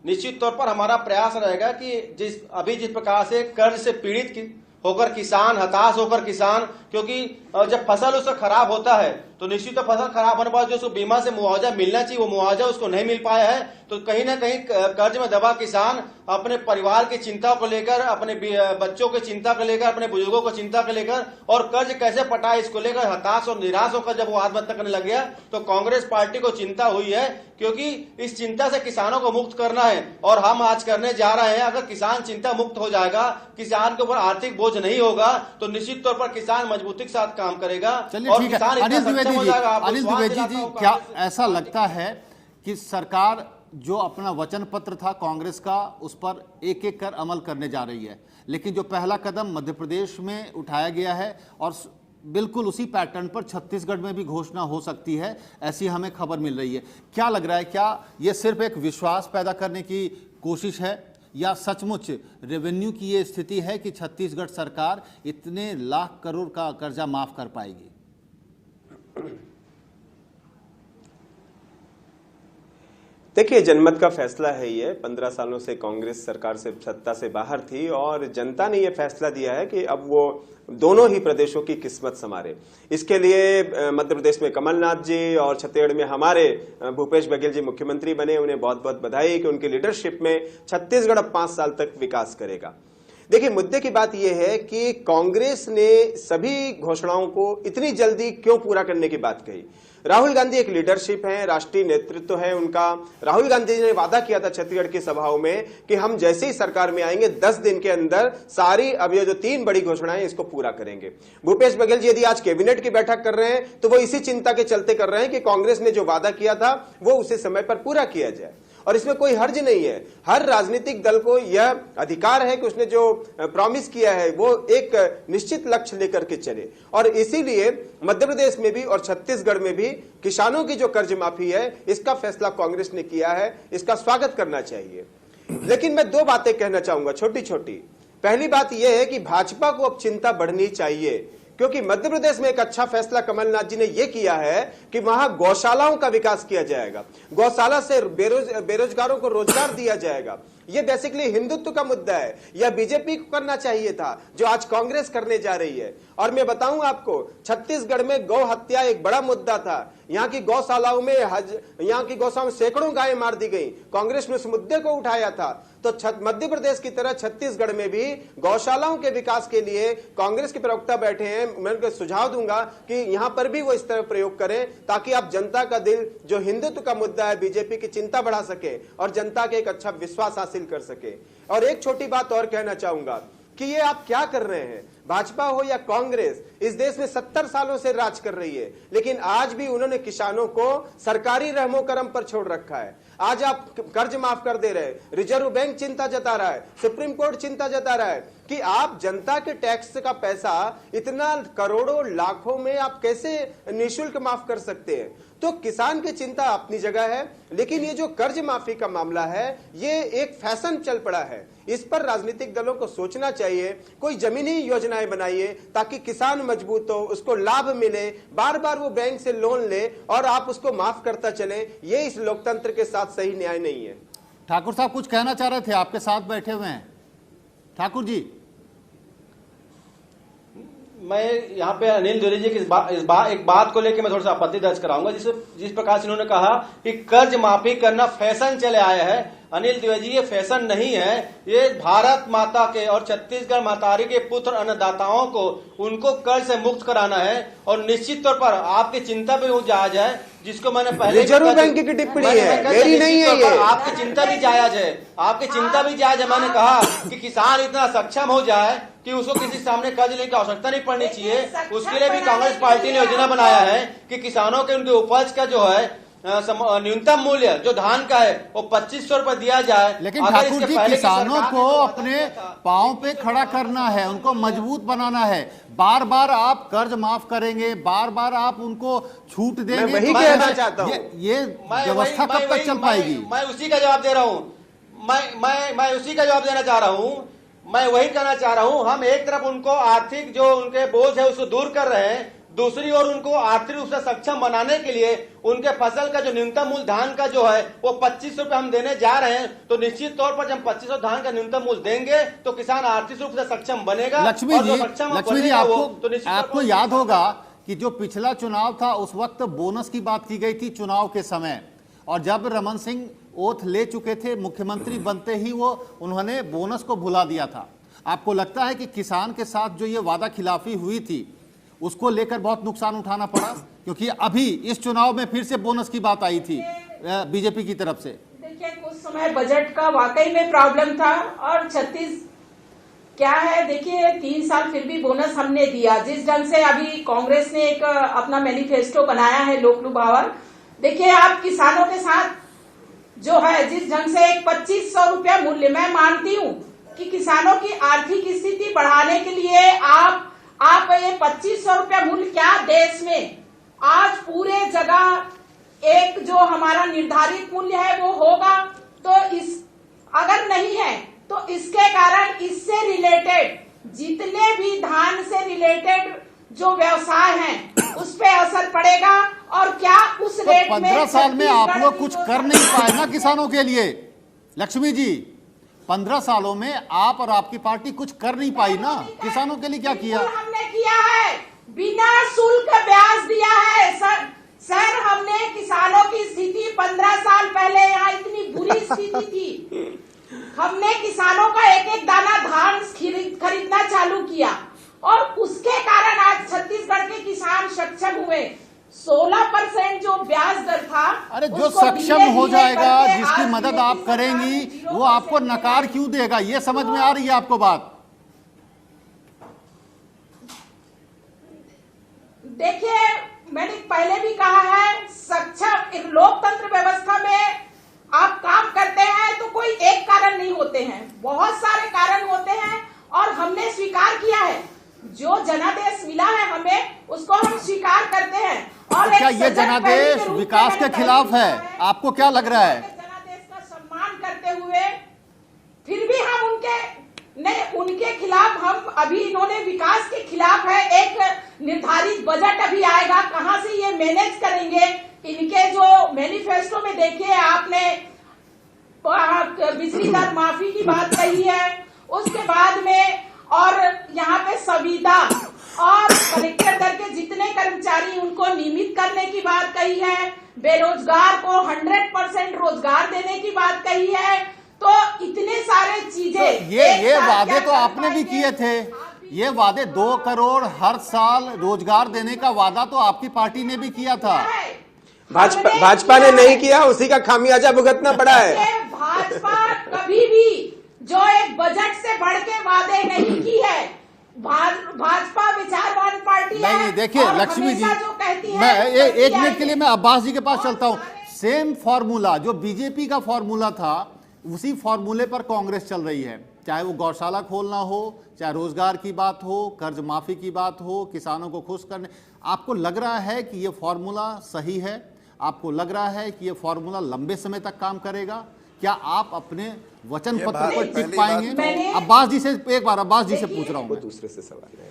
निश्चित तौर पर हमारा प्रयास रहेगा कि जिस प्रकार से कर्ज से पीड़ित होकर किसान, हताश होकर किसान, क्योंकि जब फसल उसका खराब होता है तो निश्चित तो फसल खराब होने के बाद जो उसको बीमा से मुआवजा मिलना चाहिए वो मुआवजा उसको नहीं मिल पाया है, तो कहीं ना कहीं कर्ज में दबा किसान अपने परिवार की चिंता को लेकर, अपने बच्चों की चिंता को लेकर, अपने बुजुर्गों को चिंता को लेकर और कर्ज कैसे पटाए इसको लेकर हताश और निराश होकर जब वो आत्महत्या करने लग गया, तो कांग्रेस पार्टी को चिंता हुई है, क्योंकि इस चिंता से किसानों को मुक्त करना है और हम आज करने जा रहे हैं। अगर किसान चिंता मुक्त हो जाएगा, किसान के ऊपर आर्थिक बोझ नहीं होगा, तो निश्चित तौर पर किसान मजबूती के साथ काम करेगा और किसान अनिल द्विवेदी जी, क्या ऐसा लगता है कि सरकार जो अपना वचन पत्र था कांग्रेस का उस पर एक एक कर अमल करने जा रही है, लेकिन जो पहला कदम मध्य प्रदेश में उठाया गया है और बिल्कुल उसी पैटर्न पर छत्तीसगढ़ में भी घोषणा हो सकती है, ऐसी हमें खबर मिल रही है। क्या लग रहा है, क्या यह सिर्फ एक विश्वास पैदा करने की कोशिश है या सचमुच रेवेन्यू की ये स्थिति है कि छत्तीसगढ़ सरकार इतने लाख करोड़ का कर्जा माफ कर पाएगी? देखिए, जनमत का फैसला है ये। 15 सालों से कांग्रेस सरकार से सत्ता से बाहर थी और जनता ने ये फैसला दिया है कि अब वो दोनों ही प्रदेशों की किस्मत संवारे। इसके लिए मध्य प्रदेश में कमलनाथ जी और छत्तीसगढ़ में हमारे भूपेश बघेल जी मुख्यमंत्री बने, उन्हें बहुत बहुत बधाई कि उनकी लीडरशिप में छत्तीसगढ़ अब 5 साल तक विकास करेगा। देखिए, मुद्दे की बात यह है कि कांग्रेस ने सभी घोषणाओं को इतनी जल्दी क्यों पूरा करने की बात कही। राहुल गांधी एक लीडरशिप है, राष्ट्रीय नेतृत्व है उनका। राहुल गांधी जी ने वादा किया था छत्तीसगढ़ की सभाओं में कि हम जैसे ही सरकार में आएंगे 10 दिन के अंदर सारी अब ये जो 3 बड़ी घोषणाएं इसको पूरा करेंगे। भूपेश बघेल जी यदि आज कैबिनेट की बैठक कर रहे हैं तो वो इसी चिंता के चलते कर रहे हैं कि कांग्रेस ने जो वादा किया था वो उसे समय पर पूरा किया जाए, और इसमें कोई हर्ज नहीं है। हर राजनीतिक दल को यह अधिकार है कि उसने जो प्रॉमिस किया है वो एक निश्चित लक्ष्य लेकर के चले, और इसीलिए मध्य प्रदेश में भी और छत्तीसगढ़ में भी किसानों की जो कर्ज माफी है इसका फैसला कांग्रेस ने किया है, इसका स्वागत करना चाहिए। लेकिन मैं 2 बातें कहना चाहूंगा छोटी छोटी। पहली बात यह है कि भाजपा को अब चिंता बढ़नी चाहिए, क्योंकि मध्य प्रदेश में एक अच्छा फैसला कमलनाथ जी ने यह किया है कि वहां गौशालाओं का विकास किया जाएगा, गौशाला से बेरोजगारों को रोजगार दिया जाएगा। यह बेसिकली हिंदुत्व का मुद्दा है, यह बीजेपी को करना चाहिए था जो आज कांग्रेस करने जा रही है। और मैं बताऊं आपको, छत्तीसगढ़ में गौ हत्या एक बड़ा मुद्दा था। यहाँ की गौशालाओं में सैकड़ों गायें मार दी गई, कांग्रेस ने उस मुद्दे को उठाया था। तो मध्य प्रदेश की तरह छत्तीसगढ़ में भी गौशालाओं के विकास के लिए कांग्रेस के प्रवक्ता बैठे हैं। मैं उनको सुझाव दूंगा कि यहां पर भी वो इस तरह प्रयोग करें ताकि आप जनता का दिल जो हिंदुत्व का मुद्दा है, बीजेपी की चिंता बढ़ा सके और जनता के एक अच्छा विश्वास हासिल कर सके। और एक छोटी बात और कहना चाहूंगा कि ये आप क्या कर रहे हैं, भाजपा हो या कांग्रेस, इस देश में 70 सालों से राज कर रही है, लेकिन आज भी उन्होंने किसानों को सरकारी रहमो करम पर छोड़ रखा है। आज आप कर्ज माफ कर दे रहे, रिजर्व बैंक चिंता जता रहा है, सुप्रीम कोर्ट चिंता जता रहा है कि आप जनता के टैक्स का पैसा इतना करोड़ों लाखों में आप कैसे निःशुल्क माफ कर सकते हैं। तो किसान की चिंता अपनी जगह है, लेकिन ये जो कर्ज माफी का मामला है ये एक फैशन चल पड़ा है। इस पर राजनीतिक दलों को सोचना चाहिए, कोई जमीनी योजनाएं बनाइए ताकि किसान मजबूत हो, उसको लाभ मिले, बार बार वो बैंक से लोन ले और आप उसको माफ करता चले। ये इस लोकतंत्र के साथ सही न्याय नहीं है। ठाकुर साहब कुछ कहना चाह रहे थे, आपके साथ बैठे हुए हैं ठाकुर जी। मैं यहाँ पे अनिल द्विवेदी जी की एक बात को लेकर मैं थोड़ा सा आपत्ति दर्ज कराऊंगा। जिस प्रकार से इन्होंने कहा कि कर्ज माफी करना फैशन चले आया है, अनिल द्विवेदी जी ये फैशन नहीं है, ये भारत माता के और छत्तीसगढ़ मातारी के पुत्र अन्नदाताओं को उनको कर्ज से मुक्त कराना है। और निश्चित तौर पर आपकी चिंता भी वो जायज है, जिसको मैंने पहले रिजर्व बैंक की टिप्पणी है, मेरी नहीं है ये। आपकी चिंता भी जायज है, आपकी चिंता भी जायज है। मैंने कहा कि किसान इतना सक्षम हो जाए कि उसको किसी सामने कर्ज लेने की आवश्यकता नहीं पड़नी चाहिए। उसके लिए भी कांग्रेस पार्टी ने योजना बनाया है कि किसानों के उनके उपज का जो है न्यूनतम मूल्य जो धान का है वो 2500 रुपए दिया जाए। लेकिन ठाकुर जी, किसानों को अपने पांव पे खड़ा करना है, उनको मजबूत बनाना है। बार बार आप कर्ज माफ करेंगे, बार बार आप उनको छूट देंगे, मैं वही कहना चाहता हूं। ये व्यवस्था कब तक चल पाएगी? मैं उसी का जवाब दे रहा हूं, मैं उसी का जवाब देना चाह रहा हूं। मैं वही कहना चाह रहा हूं, हम एक तरफ उनको आर्थिक जो उनके बोझ है उसको दूर कर रहे हैं, दूसरी ओर उनको आर्थिक रूप से सक्षम बनाने के लिए उनके फसल का जो न्यूनतम मूल्य धान का जो है वो 2500 रुपए हम देने जा रहे हैं। तो निश्चित तौर पर जब 2500 धान का न्यूनतम मूल्य देंगे तो किसान आर्थिक रूप से सक्षम बनेगा। लक्ष्मी जी, आपको याद होगा कि जो पिछला चुनाव था उस वक्त बोनस की बात की गई थी चुनाव के समय, और जब रमन सिंह ओथ ले चुके थे, मुख्यमंत्री बनते ही उन्होंने बोनस को भुला दिया था। आपको लगता है कि किसान के साथ जो ये वादा खिलाफी हुई थी उसको लेकर बहुत नुकसान उठाना पड़ा? क्योंकि अभी इस चुनाव में फिर से बोनस की बात आई थी बीजेपी की तरफ से। देखिए, कुछ समय बजट का वाकई में प्रॉब्लम था और छत्तीस क्या है, देखिए 3 साल फिर भी बोनस हमने दिया। जिस ढंग से अभी कांग्रेस ने एक अपना मैनिफेस्टो बनाया है लोक लुभावन, देखिए आप किसानों के साथ जो है जिस ढंग से एक 2500 रुपया मूल्य, मैं मानती हूँ कि किसानों की आर्थिक स्थिति बढ़ाने के लिए आप ये 2500 रुपया मूल्य क्या देश में आज पूरे जगह एक जो हमारा निर्धारित मूल्य है वो होगा, तो इस अगर नहीं है तो इसके कारण इससे रिलेटेड जितने भी धान से रिलेटेड जो व्यवसाय हैं उस पे असर पड़ेगा। और क्या उस रेट में 15 साल में आप लोग कुछ कर नहीं पाए ना किसानों के लिए? लक्ष्मी जी, 15 सालों में आप और आपकी पार्टी कुछ कर नहीं पाई ना किसानों के लिए? क्या किया हमने? किया है, बिना शुल्क ब्याज दिया है सर हमने किसानों की स्थिति 15 साल पहले यहाँ इतनी बुरी स्थिति थी, हमने किसानों का एक एक दाना धान खरीदना चालू किया और उसके कारण आज छत्तीसगढ़ के किसान सक्षम हुए। 16% जो ब्याज दर था, अरे जो सक्षम हो जाएगा, जिसकी मदद आप करेंगी, वो आपको नकार क्यों देगा? ये समझ में आ रही है आपको बात? देखिए, मैंने पहले भी कहा है, सक्षम लोकतंत्र व्यवस्था में आप काम करते हैं तो कोई एक कारण नहीं होते हैं, बहुत सारे कारण होते हैं और हमने स्वीकार किया है। जो जनादेश मिला है हमें उसको हम स्वीकार करते हैं। और क्या ये जनादेश विकास के खिलाफ है? आपको क्या लग रहा है? जनादेश का सम्मान करते हुए फिर भी हम उनके खिलाफ, हम अभी इन्होंने विकास के खिलाफ है। एक निर्धारित बजट अभी आएगा, कहां से ये मैनेज करेंगे? इनके जो मैनिफेस्टो में देखिए आपने बिजली दर माफी की बात कही है, उसके बाद में और यहाँ पे संविदा और कलेक्टर दर के जितने कर्मचारी उनको नियमित करने की बात कही है, बेरोजगार को 100% रोजगार देने की बात कही है। तो इतने सारे चीजें, तो ये वादे तो आपने भी किए थे। ये वादे 2 करोड़ हर साल रोजगार देने का वादा तो आपकी पार्टी ने भी किया था। भाजपा ने नहीं किया, उसी का खामियाजा भुगतना पड़ा है। भाजपा कभी भी जो एक बजट से बढ़ के वादे नहीं की है, भाजपा विचारवान पार्टी है। नहीं, देखिए लक्ष्मी जी, मैं एक मिनट के लिए मैं अब्बास जी के पास चलता हूं। सेम फॉर्मूला जो बीजेपी का फॉर्मूला था, उसी फॉर्मूले पर कांग्रेस चल रही है। चाहे वो गौशाला खोलना हो, चाहे रोजगार की बात हो, कर्ज माफी की बात हो, किसानों को खुश करने। आपको लग रहा है कि ये फॉर्मूला सही है? आपको लग रहा है कि ये फॉर्मूला लंबे समय तक काम करेगा? क्या आप अपने वचन पत्र पर टिक पाएंगे? अब्बास जी से एक बार, अब्बास जी से पूछ रहा हूं। दूसरे से सवाल है।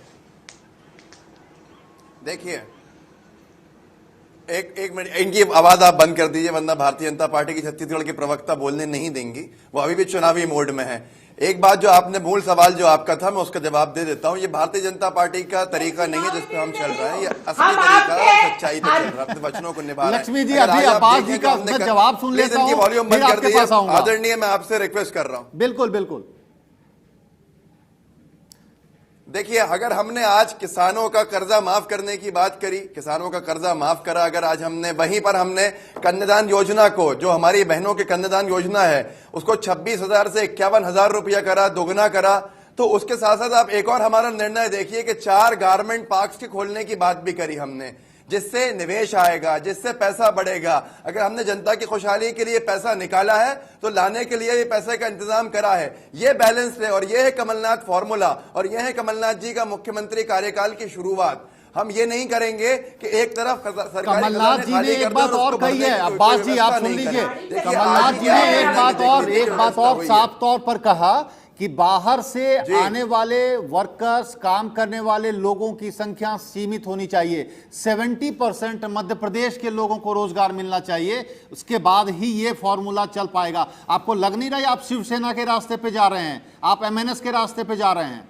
देखिए, एक मिनट, इनकी आवाज आप बंद कर दीजिए, वरना भारतीय जनता पार्टी की छत्तीसगढ़ की प्रवक्ता बोलने नहीं देंगी। वो अभी भी चुनावी मोड में है। एक बात जो आपने, मूल सवाल जो आपका था, मैं उसका जवाब दे देता हूं। ये भारतीय जनता पार्टी का तरीका नहीं है जिसपे हम चल रहे हैं। ये असली तरीका है, सच्चाई पे चल रहा है, अपने वचनों को निभा रहे हैं। लक्ष्मी जी, अभी अब्बास जी का मैं जवाब सुन लेता हूं, वॉल्यूम फिर बंद कर आपके दीजिए। पास आऊंगा। आदरणीय, मैं आपसे रिक्वेस्ट कर रहा हूं। बिल्कुल बिल्कुल। देखिए, अगर हमने आज किसानों का कर्जा माफ करने की बात करी, किसानों का कर्जा माफ करा, अगर आज हमने वहीं पर हमने कन्यादान योजना को, जो हमारी बहनों की कन्यादान योजना है, उसको 26,000 से 51,000 रुपया करा, दोगुना करा, तो उसके साथ साथ आप एक और हमारा निर्णय देखिए कि 4 गारमेंट पार्क्स के खोलने की बात भी करी हमने, जिससे निवेश आएगा, जिससे पैसा बढ़ेगा। अगर हमने जनता की खुशहाली के लिए पैसा निकाला है तो लाने के लिए ये पैसे का इंतजाम करा है। ये बैलेंस है और ये है कमलनाथ फॉर्मूला, और ये है कमलनाथ जी का मुख्यमंत्री कार्यकाल की शुरुआत। हम ये नहीं करेंगे कि एक तरफ सरकारी कमलनाथ जी ने एक बात और कही है, अब्बास जी आप सुन लीजिए। कमलनाथ जी ने एक बात और साफ तौर पर कहा कि बाहर से आने वाले वर्कर्स, काम करने वाले लोगों की संख्या सीमित होनी चाहिए। 70% मध्य प्रदेश के लोगों को रोजगार मिलना चाहिए, उसके बाद ही ये फॉर्मूला चल पाएगा। आपको लग नहीं रहा है आप शिवसेना के रास्ते पे जा रहे हैं, आप एमएनएस के रास्ते पे जा रहे हैं?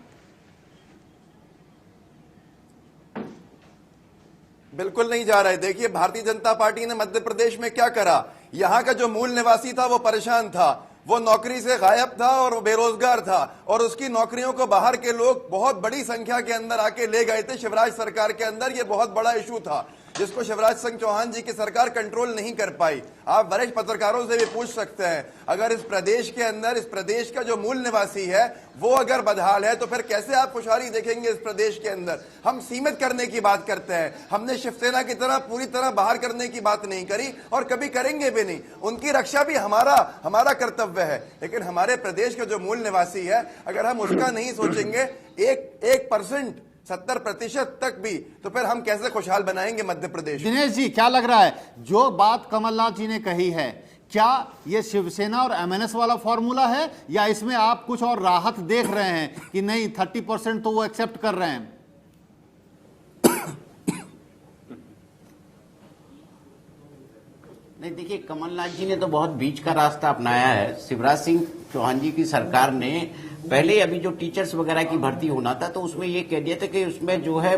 बिल्कुल नहीं जा रहे। देखिए, भारतीय जनता पार्टी ने मध्य प्रदेश में क्या करा। यहां का जो मूल निवासी था वो परेशान था, वो नौकरी से गायब था और वो बेरोजगार था, और उसकी नौकरियों को बाहर के लोग बहुत बड़ी संख्या के अंदर आके ले गए थे। शिवराज सरकार के अंदर ये बहुत बड़ा इशू था, जिसको शिवराज सिंह चौहान जी की सरकार कंट्रोल नहीं कर पाई। आप वरिष्ठ पत्रकारों से भी पूछ सकते हैं, अगर इस प्रदेश के अंदर, इस प्रदेश का जो मूल निवासी है वो अगर बदहाल है, तो फिर कैसे आप खुशहाली देखेंगे इस प्रदेश के अंदर। हम सीमित करने की बात करते हैं, हमने शिवसेना की तरह पूरी तरह बाहर करने की बात नहीं करी और कभी करेंगे भी नहीं। उनकी रक्षा भी हमारा कर्तव्य है, लेकिन हमारे प्रदेश का जो मूल निवासी है, अगर हम उसका नहीं सोचेंगे 1% 70% तक भी, तो फिर हम कैसे खुशहाल बनाएंगे मध्य प्रदेश? दिनेश जी, क्या लग रहा है जो बात कमलनाथ जी ने कही है, क्या ये शिवसेना और एमएनएस वाला फॉर्मूला है, या इसमें आप कुछ और राहत देख रहे हैं कि नहीं 30% तो वो एक्सेप्ट कर रहे हैं? नहीं, देखिए, कमलनाथ जी ने तो बहुत बीच का रास्ता अपनाया है। शिवराज सिंह चौहान जी की सरकार ने पहले अभी जो टीचर्स वगैरह की भर्ती होना था, तो उसमें ये कह दिया था कि उसमें जो है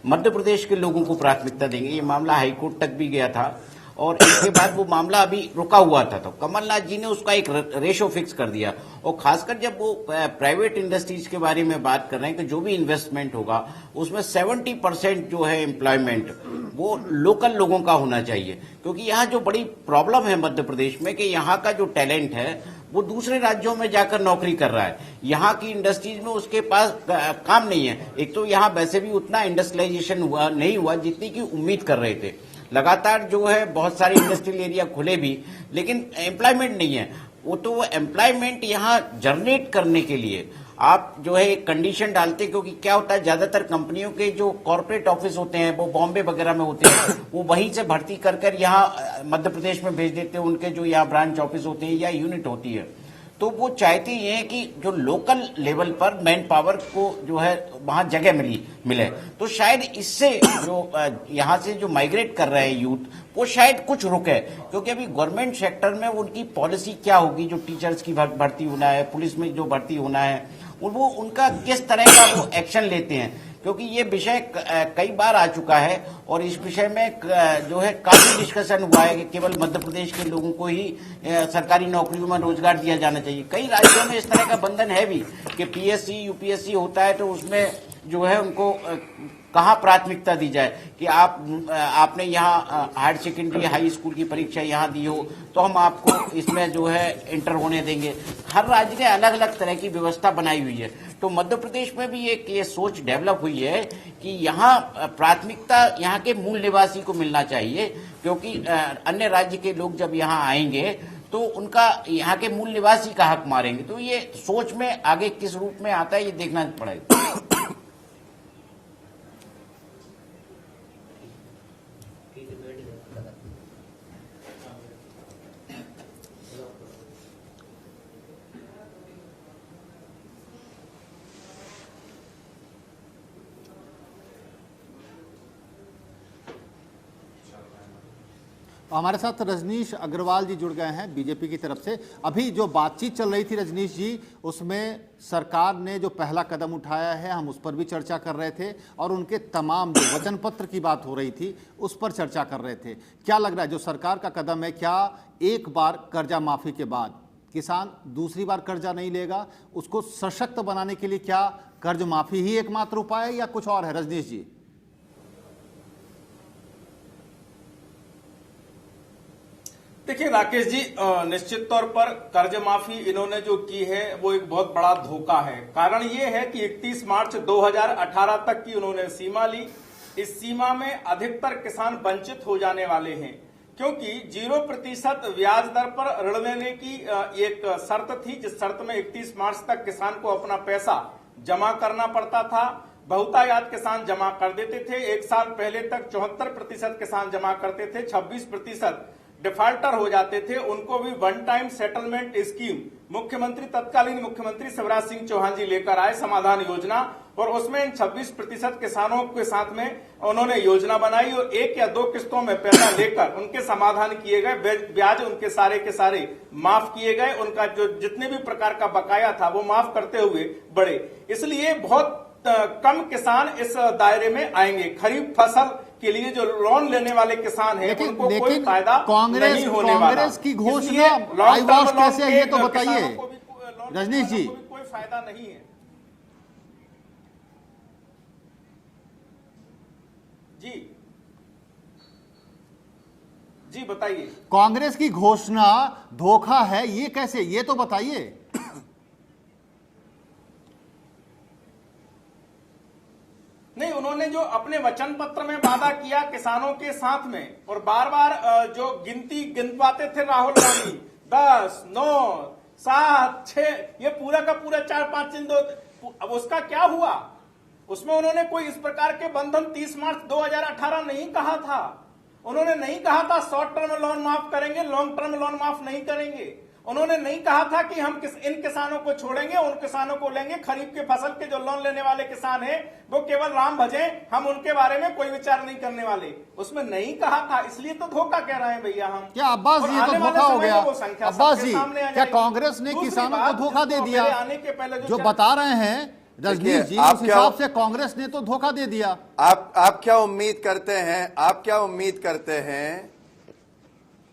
मध्य प्रदेश के लोगों को प्राथमिकता देंगे। ये मामला हाईकोर्ट तक भी गया था और इसके बाद वो मामला अभी रुका हुआ था। तो कमलनाथ जी ने उसका एक रेशो फिक्स कर दिया, और खासकर जब वो प्राइवेट इंडस्ट्रीज के बारे में बात कर रहे हैं कि जो भी इन्वेस्टमेंट होगा उसमें 70% जो है एम्प्लॉयमेंट वो लोकल लोगों का होना चाहिए। क्योंकि यहाँ जो बड़ी प्रॉब्लम है मध्य प्रदेश में कि यहाँ का जो टैलेंट है वो दूसरे राज्यों में जाकर नौकरी कर रहा है, यहाँ की इंडस्ट्रीज में उसके पास काम नहीं है। एक तो यहाँ वैसे भी उतना इंडस्ट्रियलाइजेशन नहीं हुआ जितनी की उम्मीद कर रहे थे। लगातार जो है बहुत सारे इंडस्ट्रियल एरिया खुले भी, लेकिन एम्प्लॉयमेंट नहीं है। वो एम्प्लॉयमेंट यहाँ जनरेट करने के लिए आप जो है एक कंडीशन डालते हैं, क्योंकि क्या होता है, ज्यादातर कंपनियों के जो कॉर्पोरेट ऑफिस होते हैं वो बॉम्बे वगैरह में होते हैं, वो वहीं से भर्ती कर यहाँ मध्य प्रदेश में भेज देते हैं, उनके जो यहाँ ब्रांच ऑफिस होते हैं या यूनिट होती है। तो वो चाहते ही हैं कि जो लोकल लेवल पर मैन पावर को जो है वहां जगह मिले। तो शायद इससे जो यहाँ से जो माइग्रेट कर रहे हैं यूथ, वो शायद कुछ रुके, क्योंकि अभी गवर्नमेंट सेक्टर में उनकी पॉलिसी क्या होगी, जो टीचर्स की भर्ती होना है, पुलिस में जो भर्ती होना है, वो उनका किस तरह का वो एक्शन लेते हैं। क्योंकि ये विषय कई बार आ चुका है और इस विषय में जो है काफी डिस्कशन हुआ है कि केवल मध्य प्रदेश के लोगों को ही सरकारी नौकरियों में रोजगार दिया जाना चाहिए। कई राज्यों में इस तरह का बंधन है भी कि पीएससी यूपीएससी होता है, तो उसमें जो है उनको कहाँ प्राथमिकता दी जाए कि आपने यहाँ हायर सेकेंडरी हाई स्कूल की परीक्षा यहाँ दी हो तो हम आपको इसमें जो है इंटर होने देंगे। हर राज्य ने अलग अलग तरह की व्यवस्था बनाई हुई है। तो मध्य प्रदेश में भी एक ये सोच डेवलप हुई है कि यहाँ प्राथमिकता यहाँ के मूल निवासी को मिलना चाहिए, क्योंकि अन्य राज्य के लोग जब यहाँ आएंगे तो उनका यहाँ के मूल निवासी का हक मारेंगे। तो ये सोच में आगे किस रूप में आता है ये देखना पड़ेगा। हमारे साथ रजनीश अग्रवाल जी जुड़ गए हैं बीजेपी की तरफ से। अभी जो बातचीत चल रही थी रजनीश जी, उसमें सरकार ने जो पहला कदम उठाया है हम उस पर भी चर्चा कर रहे थे, और उनके तमाम जो वचन पत्र की बात हो रही थी उस पर चर्चा कर रहे थे। क्या लग रहा है जो सरकार का कदम है, क्या एक बार कर्जा माफी के बाद किसान दूसरी बार कर्जा नहीं लेगा? उसको सशक्त बनाने के लिए क्या कर्ज माफी ही एकमात्र उपाय है या कुछ और है? रजनीश जी। देखिए राकेश जी, निश्चित तौर पर कर्ज माफी इन्होंने जो की है वो एक बहुत बड़ा धोखा है। कारण ये है कि 31 मार्च 2018 तक की उन्होंने सीमा ली। इस सीमा में अधिकतर किसान वंचित हो जाने वाले हैं, क्योंकि 0% ब्याज दर पर ऋण लेने की एक शर्त थी, जिस शर्त में 31 मार्च तक किसान को अपना पैसा जमा करना पड़ता था। बहुतायत किसान जमा कर देते थे। एक साल पहले तक 74% किसान जमा करते थे, 26% डिफॉल्टर हो जाते थे। उनको भी वन टाइम सेटलमेंट स्कीम तत्कालीन मुख्यमंत्री शिवराज सिंह चौहान जी लेकर आए, समाधान योजना, और उसमें इन 26% किसानों के साथ में उन्होंने योजना बनाई और 1 या 2 किस्तों में पैसा लेकर उनके समाधान किए गए। ब्याज उनके सारे के सारे माफ किए गए। उनका जो जितने भी प्रकार का बकाया था वो माफ करते हुए बढ़े। इसलिए बहुत कम किसान इस दायरे में आएंगे। खरीफ फसल के लिए जो लोन लेने वाले किसान हैं उनको कोई फायदा नहीं होने वाला। कांग्रेस की घोषणा आई वॉश कैसे है ये तो बताइए रजनीश जी। कोई फायदा नहीं है जी बताइए। कांग्रेस की घोषणा धोखा है ये कैसे, ये तो बताइए। नहीं, उन्होंने जो अपने वचन पत्र में वादा किया किसानों के साथ में, और बार बार जो गिनवाते थे राहुल गांधी 10, 9, 7, 6, ये पूरा का पूरा 4-5 दिन दो, अब उसका क्या हुआ? उसमें उन्होंने कोई इस प्रकार के बंधन 30 मार्च 2018 नहीं कहा था। उन्होंने नहीं कहा था शॉर्ट टर्म लोन माफ करेंगे, लॉन्ग टर्म लोन माफ नहीं करेंगे। उन्होंने नहीं कहा था कि हम इन किसानों को छोड़ेंगे, उन किसानों को लेंगे। खरीफ के फसल के जो लोन लेने वाले किसान हैं वो केवल राम भजे, हम उनके बारे में कोई विचार नहीं करने वाले, उसमें नहीं कहा था। इसलिए तो धोखा कह रहे हैं भैया हम। क्या अब्बास जी, ये तो धोखा हो गया। अब्बास जी, क्या कांग्रेस ने किसानों को धोखा दे दिया? आने के पहले जो बता रहे हैं रजनीश जी, उस हिसाब से कांग्रेस ने तो धोखा दे दिया। आप क्या उम्मीद करते हैं? आप क्या उम्मीद करते हैं?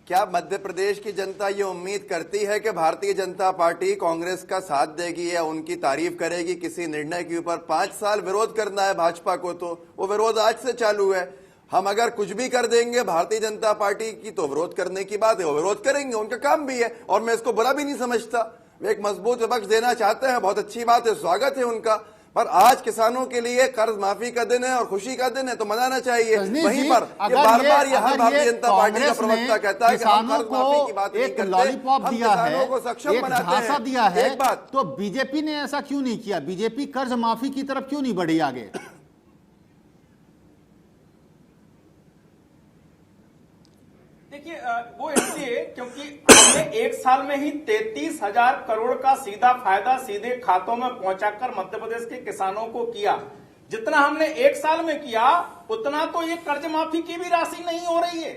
क्या मध्य प्रदेश की जनता ये उम्मीद करती है कि भारतीय जनता पार्टी कांग्रेस का साथ देगी या उनकी तारीफ करेगी किसी निर्णय के ऊपर? 5 साल विरोध करना है भाजपा को, तो वो विरोध आज से चालू है। हम अगर कुछ भी कर देंगे भारतीय जनता पार्टी की तो विरोध करने की बात है, वो विरोध करेंगे, उनका काम भी है, और मैं इसको बुरा भी नहीं समझता। वे एक मजबूत विपक्ष देना चाहते हैं, बहुत अच्छी बात है, स्वागत है उनका। पर आज किसानों के लिए कर्ज माफी का दिन है और खुशी का दिन है, तो मनाना चाहिए। वहीं पर बार बार यहाँ भारतीय जनता पार्टी का प्रवक्ता कहता है कि हम कर्ज माफी की बात नहीं करते, लॉलीपॉप दिया है, को सक्षम बनाते हैं। झांसा दिया है, तो बीजेपी ने ऐसा क्यों नहीं किया? बीजेपी कर्ज माफी की तरफ क्यों नहीं बढ़ी आगे? देखिए, वो इसलिए क्योंकि हमने 1 साल में ही 33,000 करोड़ का सीधा फायदा सीधे खातों में पहुंचाकर मध्य प्रदेश के किसानों को किया। जितना हमने 1 साल में किया उतना तो ये कर्ज माफी की भी राशि नहीं हो रही है।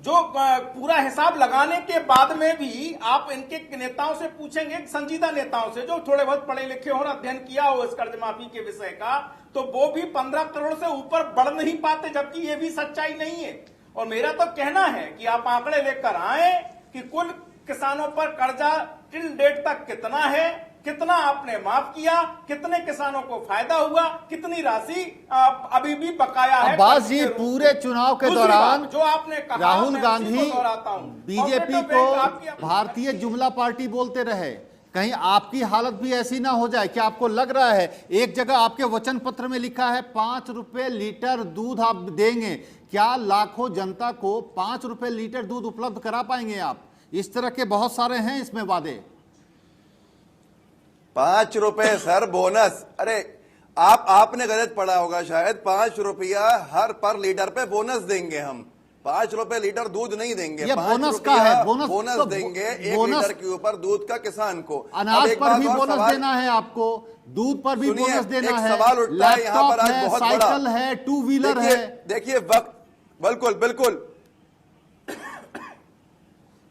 जो पूरा हिसाब लगाने के बाद में भी आप इनके नेताओं से पूछेंगे, संजीदा नेताओं से जो थोड़े बहुत पढ़े लिखे हो, अध्ययन किया हो इस कर्ज माफी के विषय का, तो वो भी 15 करोड़ से ऊपर बढ़ नहीं पाते, जबकि ये भी सच्चाई नहीं है। और मेरा तो कहना है कि आप आंकड़े लेकर आए कि कुल किसानों पर कर्जा टिल डेट तक कितना है, कितना आपने माफ किया, कितने किसानों को फायदा हुआ, कितनी राशि अभी भी बकाया है। अब्बास जी, पूरे चुनाव के दौरान जो आपने कहा, राहुल गांधी बीजेपी को भारतीय जुमला पार्टी बोलते रहे। कहीं आपकी हालत भी ऐसी ना हो जाए? क्या आपको लग रहा है, एक जगह आपके वचन पत्र में लिखा है 5 रुपए लीटर दूध आप देंगे, क्या लाखों जनता को 5 रुपए लीटर दूध उपलब्ध करा पाएंगे आप? इस तरह के बहुत सारे हैं इसमें वादे। 5 रुपए सर बोनस, अरे आपने गलत पढ़ा होगा शायद। 5 रुपया हर पर लीटर पे बोनस देंगे हम। 5 रुपए लीटर दूध नहीं देंगे, ये बोनस का है। बोनस देंगे 1 लीटर के ऊपर दूध का किसान को। अनाज पर भी बोनस देना है आपको, दूध पर भी बोनस देना है। सवाल उठता है यहाँ पर आज बहुत बड़ा, साइकिल है, 2 व्हीलर है। देखिए वक्त, बिल्कुल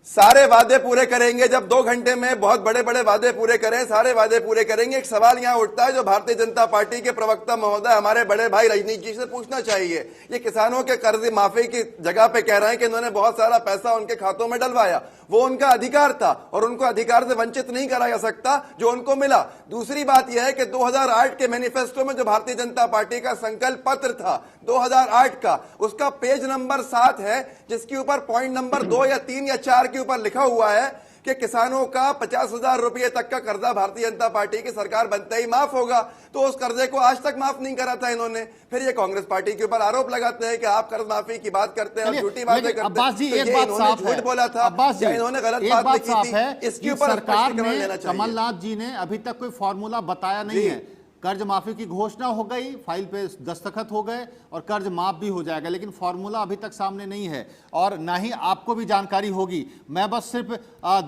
सारे वादे पूरे करेंगे। जब 2 घंटे में बहुत बड़े बड़े वादे पूरे करें, सारे वादे पूरे करेंगे। एक सवाल यहां उठता है जो भारतीय जनता पार्टी के प्रवक्ता महोदय हमारे बड़े भाई रजनीश जी से पूछना चाहिए। ये किसानों के कर्ज माफी की जगह पे कह रहे हैं कि इन्होंने बहुत सारा पैसा उनके खातों में डलवाया, वो उनका अधिकार था और उनको अधिकार से वंचित नहीं करा जा सकता जो उनको मिला। दूसरी बात यह है कि 2008 के मैनिफेस्टो में जो भारतीय जनता पार्टी का संकल्प पत्र था 2008 का, उसका पेज नंबर 7 है, जिसके ऊपर पॉइंट नंबर 2 या 3 या 4 के ऊपर लिखा हुआ है कि किसानों का 50,000 रुपए तक का कर्जा भारतीय जनता पार्टी की सरकार बनते ही माफ होगा। तो उस कर्जे को आज तक माफ नहीं करा था इन्होंने। फिर ये कांग्रेस पार्टी के ऊपर आरोप लगाते हैं कि आप कर्ज माफी की बात करते हैं और झूठी बातें करते हैं। अब्बास जी, तो एक ये बात इन्होंने साफ है, झूठ बोला था अब्बास जी, इन्होंने गलत एक बात बात लिखी साफ थी, है, इसके इस ऊपर सरकार स्पष्टीकरण ने, लेना चाहिए। कमलनाथ जी ने अभी तक कोई फॉर्मूला बताया नहीं है। कर्ज माफी की घोषणा हो गई, फाइल पे दस्तखत हो गए और कर्ज माफ भी हो जाएगा, लेकिन फॉर्मूला अभी तक सामने नहीं है और ना ही आपको भी जानकारी होगी। मैं बस सिर्फ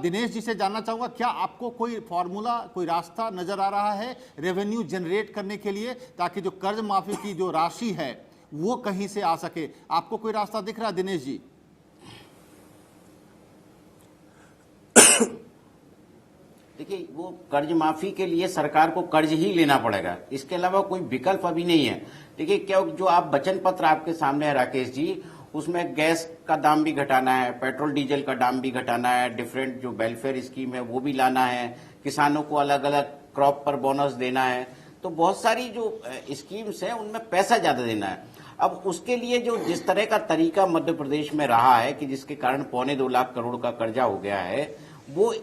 दिनेश जी से जानना चाहूंगा, क्या आपको कोई फॉर्मूला, कोई रास्ता नजर आ रहा है रेवेन्यू जनरेट करने के लिए, ताकि जो कर्ज माफी की जो राशि है वो कहीं से आ सके? आपको कोई रास्ता दिख रहा है दिनेश जी? देखिए, वो कर्ज माफी के लिए सरकार को कर्ज ही लेना पड़ेगा, इसके अलावा कोई विकल्प अभी नहीं है। देखिए, क्या जो आप वचन पत्र आपके सामने है राकेश जी, उसमें गैस का दाम भी घटाना है, पेट्रोल डीजल का दाम भी घटाना है, डिफरेंट जो वेलफेयर स्कीम है वो भी लाना है, किसानों को अलग अलग क्रॉप पर बोनस देना है, तो बहुत सारी जो स्कीम्स हैं उनमें पैसा ज्यादा देना है। अब उसके लिए जो जिस तरह का तरीका मध्य प्रदेश में रहा है कि जिसके कारण 2.25 लाख करोड़ का कर्जा हो गया है, वो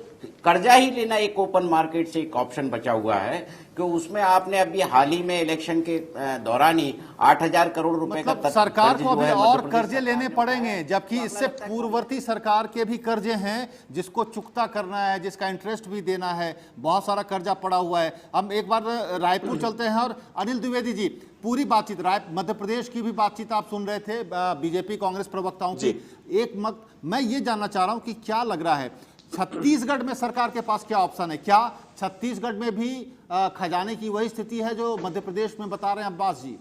कर्जा ही लेना एक ओपन मार्केट से एक ऑप्शन बचा हुआ है कि उसमें आपने अभी हाल ही में इलेक्शन के दौरान ही 8,000 करोड़ रुपए मतलब का सरकार को अभी और कर्जे लेने पड़ेंगे, जबकि इससे पूर्ववर्ती सरकार के भी कर्जे हैं जिसको चुकता करना है, जिसका इंटरेस्ट भी देना है, बहुत सारा कर्जा पड़ा हुआ है। हम एक बार रायपुर चलते हैं और अनिल द्विवेदी जी, पूरी बातचीत मध्य प्रदेश की भी बातचीत आप सुन रहे थे बीजेपी कांग्रेस प्रवक्ताओं की। एक मत मैं ये जानना चाह रहा हूं कि क्या लग रहा है छत्तीसगढ़ में सरकार के पास क्या ऑप्शन है? क्या छत्तीसगढ़ में भी खजाने की वही स्थिति है जो मध्य प्रदेश में बता रहे हैं अब्बास जी?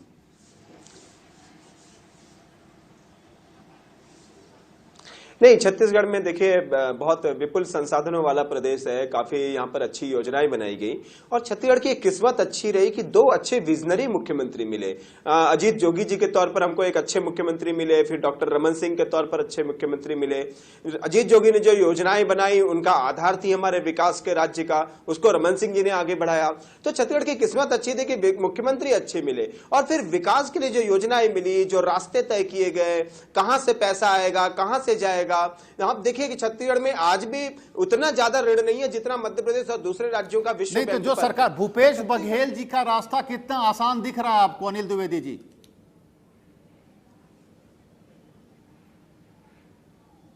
नहीं, छत्तीसगढ़ में देखिए बहुत विपुल संसाधनों वाला प्रदेश है, काफी यहाँ पर अच्छी योजनाएं बनाई गई और छत्तीसगढ़ की किस्मत अच्छी रही कि 2 अच्छे विजनरी मुख्यमंत्री मिले। अजीत जोगी जी के तौर पर हमको एक अच्छे मुख्यमंत्री मिले, फिर डॉक्टर रमन सिंह के तौर पर अच्छे मुख्यमंत्री मिले। अजीत जोगी ने जो योजनाएं बनाई उनका आधार थी हमारे विकास के राज्य का, उसको रमन सिंह जी ने आगे बढ़ाया। तो छत्तीसगढ़ की किस्मत अच्छी थी कि मुख्यमंत्री अच्छे मिले और फिर विकास के लिए जो योजनाएं मिली, जो रास्ते तय किए गए, कहां से पैसा आएगा, कहां से जाएगा। आप देखिए कि छत्तीसगढ़ में आज भी उतना ज्यादा ऋण नहीं है जितना मध्य प्रदेश और दूसरे राज्यों का विश्व नहीं, तो जो सरकार भूपेश बघेल जी का रास्ता कितना आसान दिख रहा है आपको अनिल द्विवेदी जी?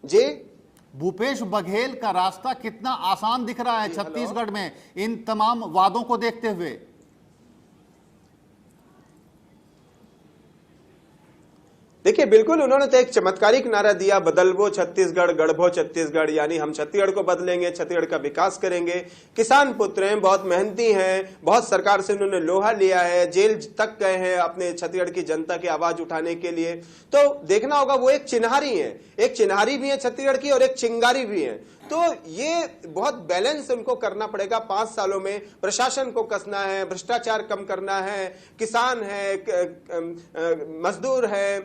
जी, भूपेश बघेल का रास्ता कितना आसान दिख रहा है छत्तीसगढ़ में इन तमाम वादों को देखते हुए? देखिए, बिल्कुल उन्होंने तो एक चमत्कारिक नारा दिया, बदलवो छत्तीसगढ़ गढ़बो छत्तीसगढ़, यानी हम छत्तीसगढ़ को बदलेंगे, छत्तीसगढ़ का विकास करेंगे। किसान पुत्र हैं, बहुत मेहनती हैं, बहुत सरकार से उन्होंने लोहा लिया है, जेल तक गए हैं अपने छत्तीसगढ़ की जनता की आवाज उठाने के लिए। तो देखना होगा, वो एक चिन्हारी है, एक चिन्हारी भी है छत्तीसगढ़ की और एक चिंगारी भी है। तो ये बहुत बैलेंस उनको करना पड़ेगा 5 सालों में। प्रशासन को कसना है, भ्रष्टाचार कम करना है, किसान है, मजदूर है,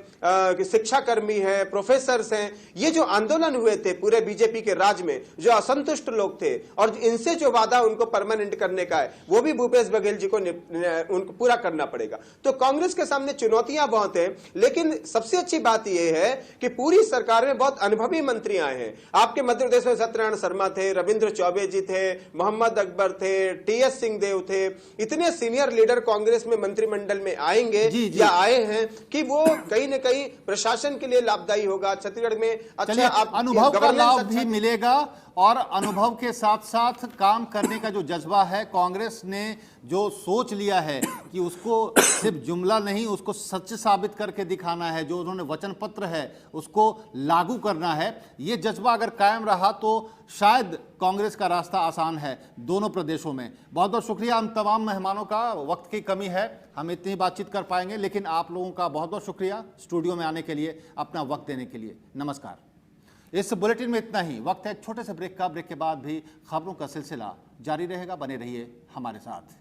शिक्षाकर्मी है, प्रोफेसर्स हैं। ये जो आंदोलन हुए थे पूरे बीजेपी के राज में, जो असंतुष्ट लोग थे और इनसे जो वादा उनको परमानेंट करने का है, वो भी भूपेश बघेल जी को उनको पूरा करना पड़ेगा। तो कांग्रेस के सामने चुनौतियां बहुत है, लेकिन सबसे अच्छी बात यह है कि पूरी सरकार में बहुत अनुभवी मंत्री आए हैं। आपके मध्य प्रदेश में सत्यनारायण शर्मा थे, रविंद्र चौबे जी थे, मोहम्मद अकबर थे, टीएस सिंहदेव थे। इतने सीनियर लीडर कांग्रेस में मंत्रिमंडल में आएंगे या आए हैं कि वो कहीं न कहीं प्रशासन के लिए लाभदायी होगा। छत्तीसगढ़ में अच्छा अनुभव का लाभ भी मिलेगा और अनुभव के साथ साथ काम करने का जो जज्बा है, कांग्रेस ने जो सोच लिया है कि उसको सिर्फ जुमला नहीं, उसको सच साबित करके दिखाना है, जो उन्होंने वचन पत्र है उसको लागू करना है। ये जज्बा अगर कायम रहा तो शायद कांग्रेस का रास्ता आसान है दोनों प्रदेशों में। बहुत बहुत शुक्रिया हम तमाम मेहमानों का, वक्त की कमी है, हम इतनी बातचीत कर पाएंगे, लेकिन आप लोगों का बहुत बहुत शुक्रिया स्टूडियो में आने के लिए, अपना वक्त देने के लिए। नमस्कार। इस बुलेटिन में इतना ही। वक्त है एक छोटे से ब्रेक का। ब्रेक के बाद भी खबरों का सिलसिला जारी रहेगा। बने रहिए हमारे साथ।